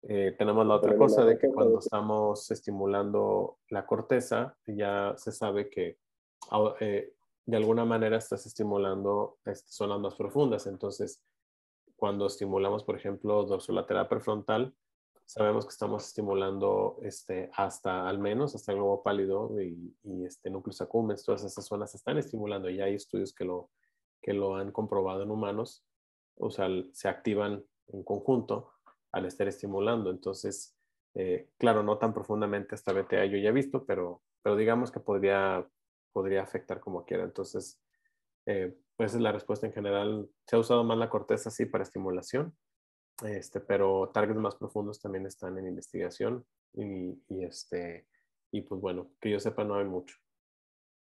[SPEAKER 3] tenemos la otra cosa de que cuando estamos estimulando la corteza, ya se sabe que de alguna manera estás estimulando zonas más profundas. Entonces, cuando estimulamos, por ejemplo, dorsolateral prefrontal, sabemos que estamos estimulando hasta al menos hasta el globo pálido y núcleus accumbens. Todas esas zonas se están estimulando. Ya hay estudios que lo han comprobado en humanos. O sea, se activan en conjunto al estar estimulando. Entonces, claro, no tan profundamente hasta BTA yo ya he visto, pero digamos que podría afectar como quiera. Entonces, pues es la respuesta en general. Se ha usado más la corteza, sí, para estimulación, pero targets más profundos también están en investigación y pues bueno, que yo sepa no hay mucho.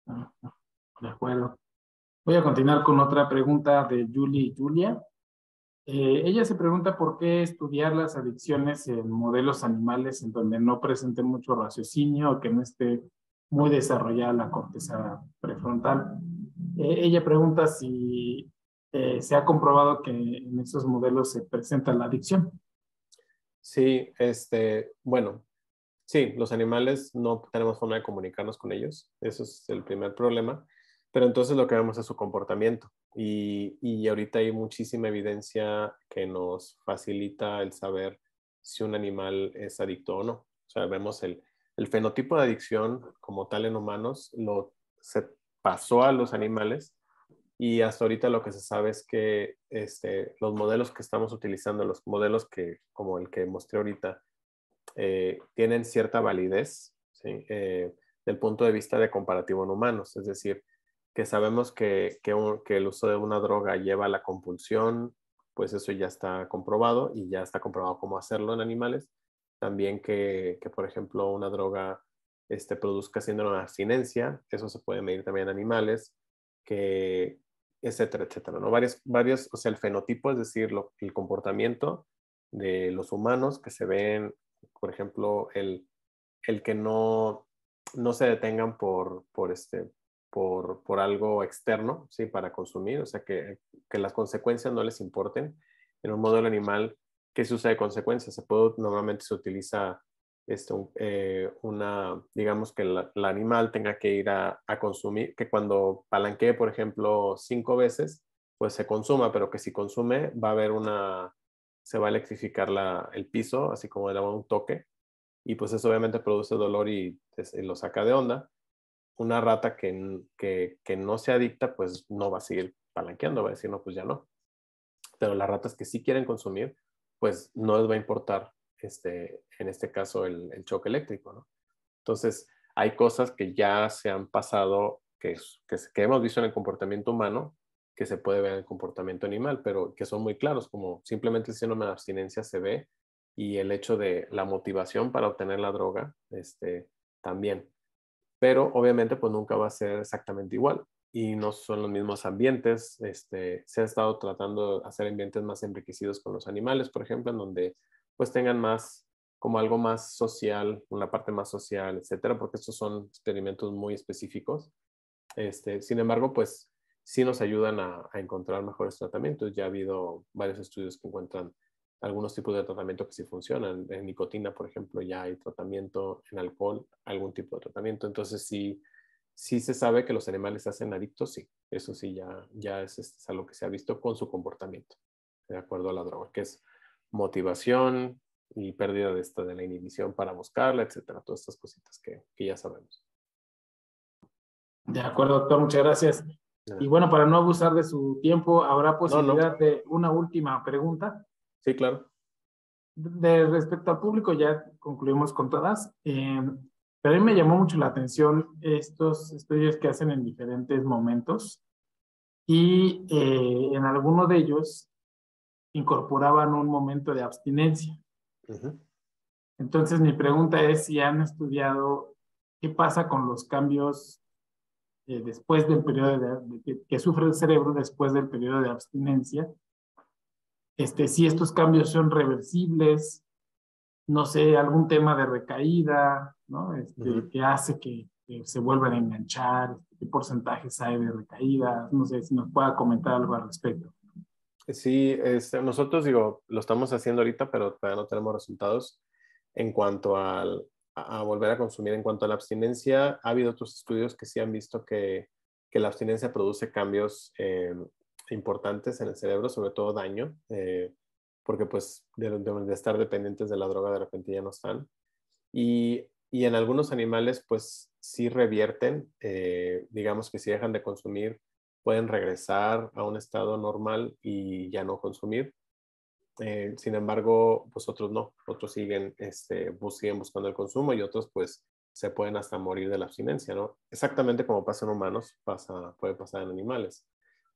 [SPEAKER 2] De acuerdo. Voy a continuar con otra pregunta de Julie y Julia. Ella se pregunta por qué estudiar las adicciones en modelos animales en donde no presente mucho raciocinio o que no esté muy desarrollada la corteza prefrontal. Ella pregunta si se ha comprobado que en esos modelos se presenta la adicción.
[SPEAKER 3] Sí, bueno, sí, los animales no tenemos forma de comunicarnos con ellos, eso es el primer problema, pero entonces lo que vemos es su comportamiento y ahorita hay muchísima evidencia que nos facilita el saber si un animal es adicto o no. O sea, vemos el fenotipo de adicción como tal en humanos, se pasó a los animales y hasta ahorita lo que se sabe es que los modelos que estamos utilizando, los modelos como el que mostré ahorita, tienen cierta validez, ¿sí? Del punto de vista de comparativo en humanos. Es decir, que sabemos que el uso de una droga lleva a la compulsión, pues eso ya está comprobado y ya está comprobado cómo hacerlo en animales. También que por ejemplo, una droga produzca síndrome de abstinencia, eso se puede medir también en animales, que etcétera, etcétera, ¿no? Varios, o sea, el fenotipo, es decir, el comportamiento de los humanos que se ven, por ejemplo, el que no se detengan por algo externo, ¿sí? Para consumir, o sea, que las consecuencias no les importen. En un modelo animal, ¿qué se usa de consecuencias? Normalmente se utiliza digamos que el animal tenga que ir a consumir, que cuando palanquee, por ejemplo, 5 veces, pues se consuma, pero que si consume va a haber se va a electrificar el piso, así como le damos un toque, y pues eso obviamente produce dolor y lo saca de onda. Una rata que no sea adicta, pues no va a seguir palanqueando, va a decir, no, pues ya no. Pero las ratas que sí quieren consumir, pues no les va a importar, en este caso, el choque eléctrico, ¿no? Entonces, hay cosas que ya se han pasado, que hemos visto en el comportamiento humano, que se puede ver en el comportamiento animal, pero que son muy claros, como simplemente el síndrome de abstinencia se ve, y el hecho de la motivación para obtener la droga, también. Pero obviamente pues nunca va a ser exactamente igual y no son los mismos ambientes. Se ha estado tratando de hacer ambientes más enriquecidos con los animales, por ejemplo, en donde pues tengan más, como algo más social, una parte más social, etcétera, porque estos son experimentos muy específicos. Sin embargo, pues sí nos ayudan a encontrar mejores tratamientos. Ya ha habido varios estudios que encuentran algunos tipos de tratamiento que sí funcionan. En nicotina, por ejemplo, ya hay tratamiento, en alcohol, algún tipo de tratamiento. Entonces, sí se sabe que los animales se hacen adictos, sí. Eso sí, ya es algo que se ha visto con su comportamiento, de acuerdo a la droga, que es motivación y pérdida de la inhibición para buscarla, etcétera. Todas estas cositas que ya sabemos.
[SPEAKER 2] De acuerdo, doctor, muchas gracias.
[SPEAKER 3] Ya.
[SPEAKER 2] Y bueno, para no abusar de su tiempo, ¿habrá posibilidad
[SPEAKER 3] No.
[SPEAKER 2] de una última pregunta?
[SPEAKER 3] Sí, claro.
[SPEAKER 2] Respecto al público, ya concluimos con todas. Pero a mí me llamó mucho la atención estos estudios que hacen en diferentes momentos y en alguno de ellos incorporaban un momento de abstinencia.
[SPEAKER 3] Uh-huh.
[SPEAKER 2] Entonces, mi pregunta es si han estudiado qué pasa con los cambios después del periodo que sufre el cerebro después del periodo de abstinencia. Si estos cambios son reversibles, no sé, algún tema de recaída, ¿no?
[SPEAKER 3] Uh-huh.
[SPEAKER 2] Que hace que se vuelvan a enganchar, qué porcentajes hay de recaída, no sé si nos pueda comentar algo al respecto.
[SPEAKER 3] Sí, nosotros lo estamos haciendo ahorita, pero todavía no tenemos resultados en cuanto a volver a consumir. En cuanto a la abstinencia, ha habido otros estudios que sí han visto que la abstinencia produce cambios importantes en el cerebro, sobre todo daño, porque pues de estar dependientes de la droga de repente ya no están. Y en algunos animales pues sí revierten, digamos que si dejan de consumir, pueden regresar a un estado normal y ya no consumir. Sin embargo, pues otros no, otros siguen buscando el consumo y otros pues se pueden hasta morir de la abstinencia, ¿no? Exactamente como pasa en humanos, puede pasar en animales.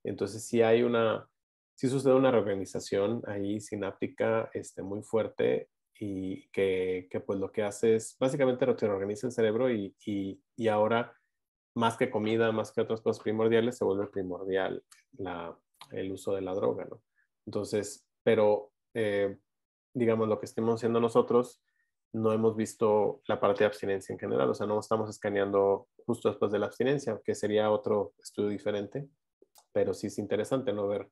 [SPEAKER 3] Entonces sí sucede una reorganización ahí sináptica muy fuerte y que pues lo que hace es básicamente reorganiza el cerebro y ahora más que comida, más que otras cosas primordiales, se vuelve primordial el uso de la droga, ¿no? Entonces, pero digamos lo que estemos haciendo nosotros, no hemos visto la parte de abstinencia en general, o sea, no estamos escaneando justo después de la abstinencia, que sería otro estudio diferente, pero sí es interesante no ver,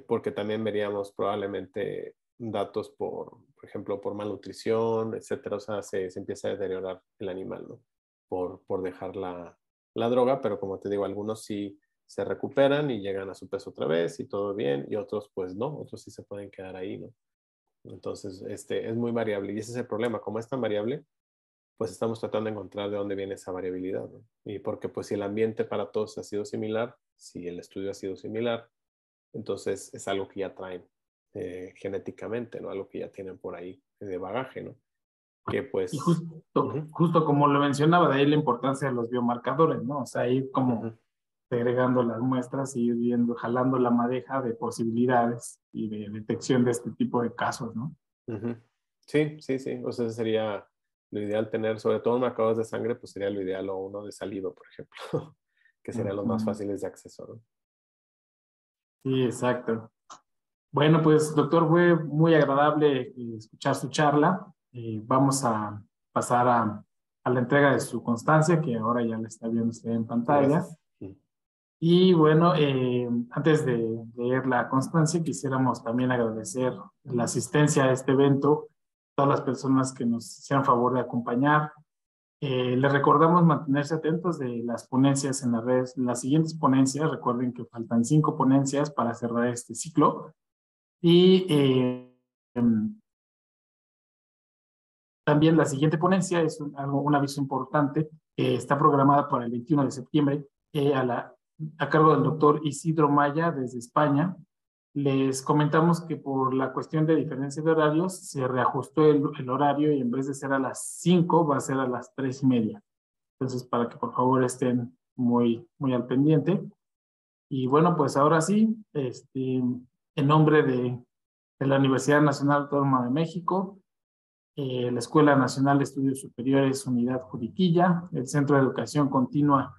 [SPEAKER 3] porque también veríamos probablemente datos por ejemplo, por malnutrición, etcétera, o sea, se empieza a deteriorar el animal, ¿no? Por dejar la droga, pero como te digo, algunos sí se recuperan y llegan a su peso otra vez y todo bien, y otros pues no, otros sí se pueden quedar ahí, ¿no? Entonces, es muy variable y ese es el problema, como es tan variable, pues estamos tratando de encontrar de dónde viene esa variabilidad, ¿no? Y porque pues si el ambiente para todos ha sido similar, si el estudio ha sido similar, entonces es algo que ya traen genéticamente, ¿no? Algo que ya tienen por ahí de bagaje, ¿no? Que
[SPEAKER 2] Y
[SPEAKER 3] pues... Uh-huh.
[SPEAKER 2] justo como lo mencionaba, de ahí la importancia de los biomarcadores, ¿no? O sea, ir como
[SPEAKER 3] Uh-huh.
[SPEAKER 2] segregando las muestras y ir viendo, jalando la madeja de posibilidades y de detección de este tipo de casos, ¿no?
[SPEAKER 3] Uh-huh. Sí. O sea, sería lo ideal tener, sobre todo marcadores de sangre, pues sería lo ideal o uno de saliva, por ejemplo, que serían los más fáciles de acceso, ¿no?
[SPEAKER 2] Sí, exacto. Bueno, pues doctor, fue muy agradable escuchar su charla. Vamos a pasar a la entrega de su constancia, que ahora ya la está viendo usted en pantalla.
[SPEAKER 3] Gracias.
[SPEAKER 2] Y bueno, antes de leer la constancia, quisiéramos también agradecer la asistencia a este evento, todas las personas que nos hicieron favor de acompañar. Les recordamos mantenerse atentos de las ponencias en las redes, las siguientes ponencias. Recuerden que faltan 5 ponencias para cerrar este ciclo. Y También la siguiente ponencia es un aviso importante que está programada para el 21 de septiembre a cargo del doctor Isidro Maya desde España. Les comentamos que por la cuestión de diferencia de horarios se reajustó el horario y en vez de ser a las 5 va a ser a las 3:30. Entonces, para que por favor estén muy al pendiente. Y bueno, pues ahora sí, en nombre de la Universidad Nacional Autónoma de México, la Escuela Nacional de Estudios Superiores Unidad Juriquilla, el Centro de Educación Continua,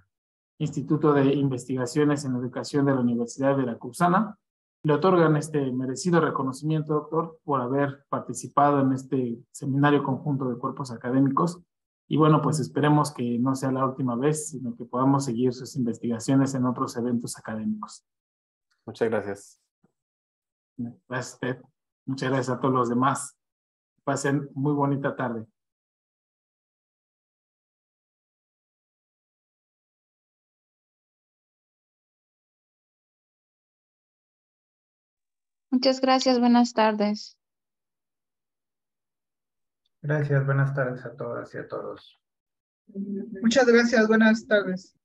[SPEAKER 2] Instituto de Investigaciones en Educación de la Universidad Veracruzana, le otorgan este merecido reconocimiento, doctor, por haber participado en este seminario conjunto de cuerpos académicos. Y bueno, pues esperemos que no sea la última vez, sino que podamos seguir sus investigaciones en otros eventos académicos.
[SPEAKER 3] Muchas gracias.
[SPEAKER 2] Gracias a usted. Muchas gracias a todos los demás. Pasen muy bonita tarde.
[SPEAKER 4] Muchas gracias, buenas tardes.
[SPEAKER 1] Gracias, buenas tardes a todas y a todos.
[SPEAKER 5] Muchas gracias, buenas tardes.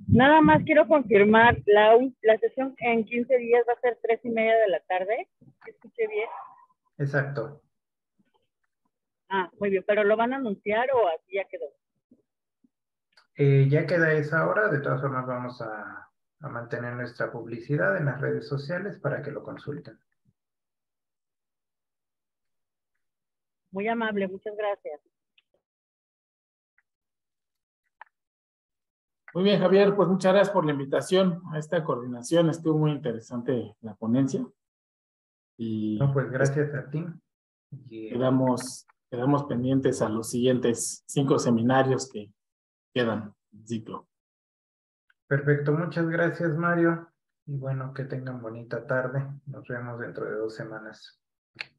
[SPEAKER 6] Nada más quiero confirmar, la sesión en 15 días va a ser 3:30 de la tarde. ¿Escuché bien?
[SPEAKER 1] Exacto.
[SPEAKER 6] Ah, muy bien, pero ¿lo van a anunciar o así ya quedó?
[SPEAKER 1] Ya queda esa hora, de todas formas vamos a mantener nuestra publicidad en las redes sociales para que lo consulten.
[SPEAKER 6] Muy amable, muchas gracias.
[SPEAKER 2] Muy bien, Javier, pues muchas gracias por la invitación a esta coordinación. Estuvo muy interesante la ponencia. Y
[SPEAKER 1] No, pues gracias a ti.
[SPEAKER 2] quedamos pendientes a los siguientes 5 seminarios que quedan en el ciclo.
[SPEAKER 1] Perfecto, muchas gracias, Mario. Y bueno, que tengan bonita tarde. Nos vemos dentro de 2 semanas.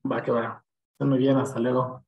[SPEAKER 2] Va que va. Estén muy bien, hasta luego.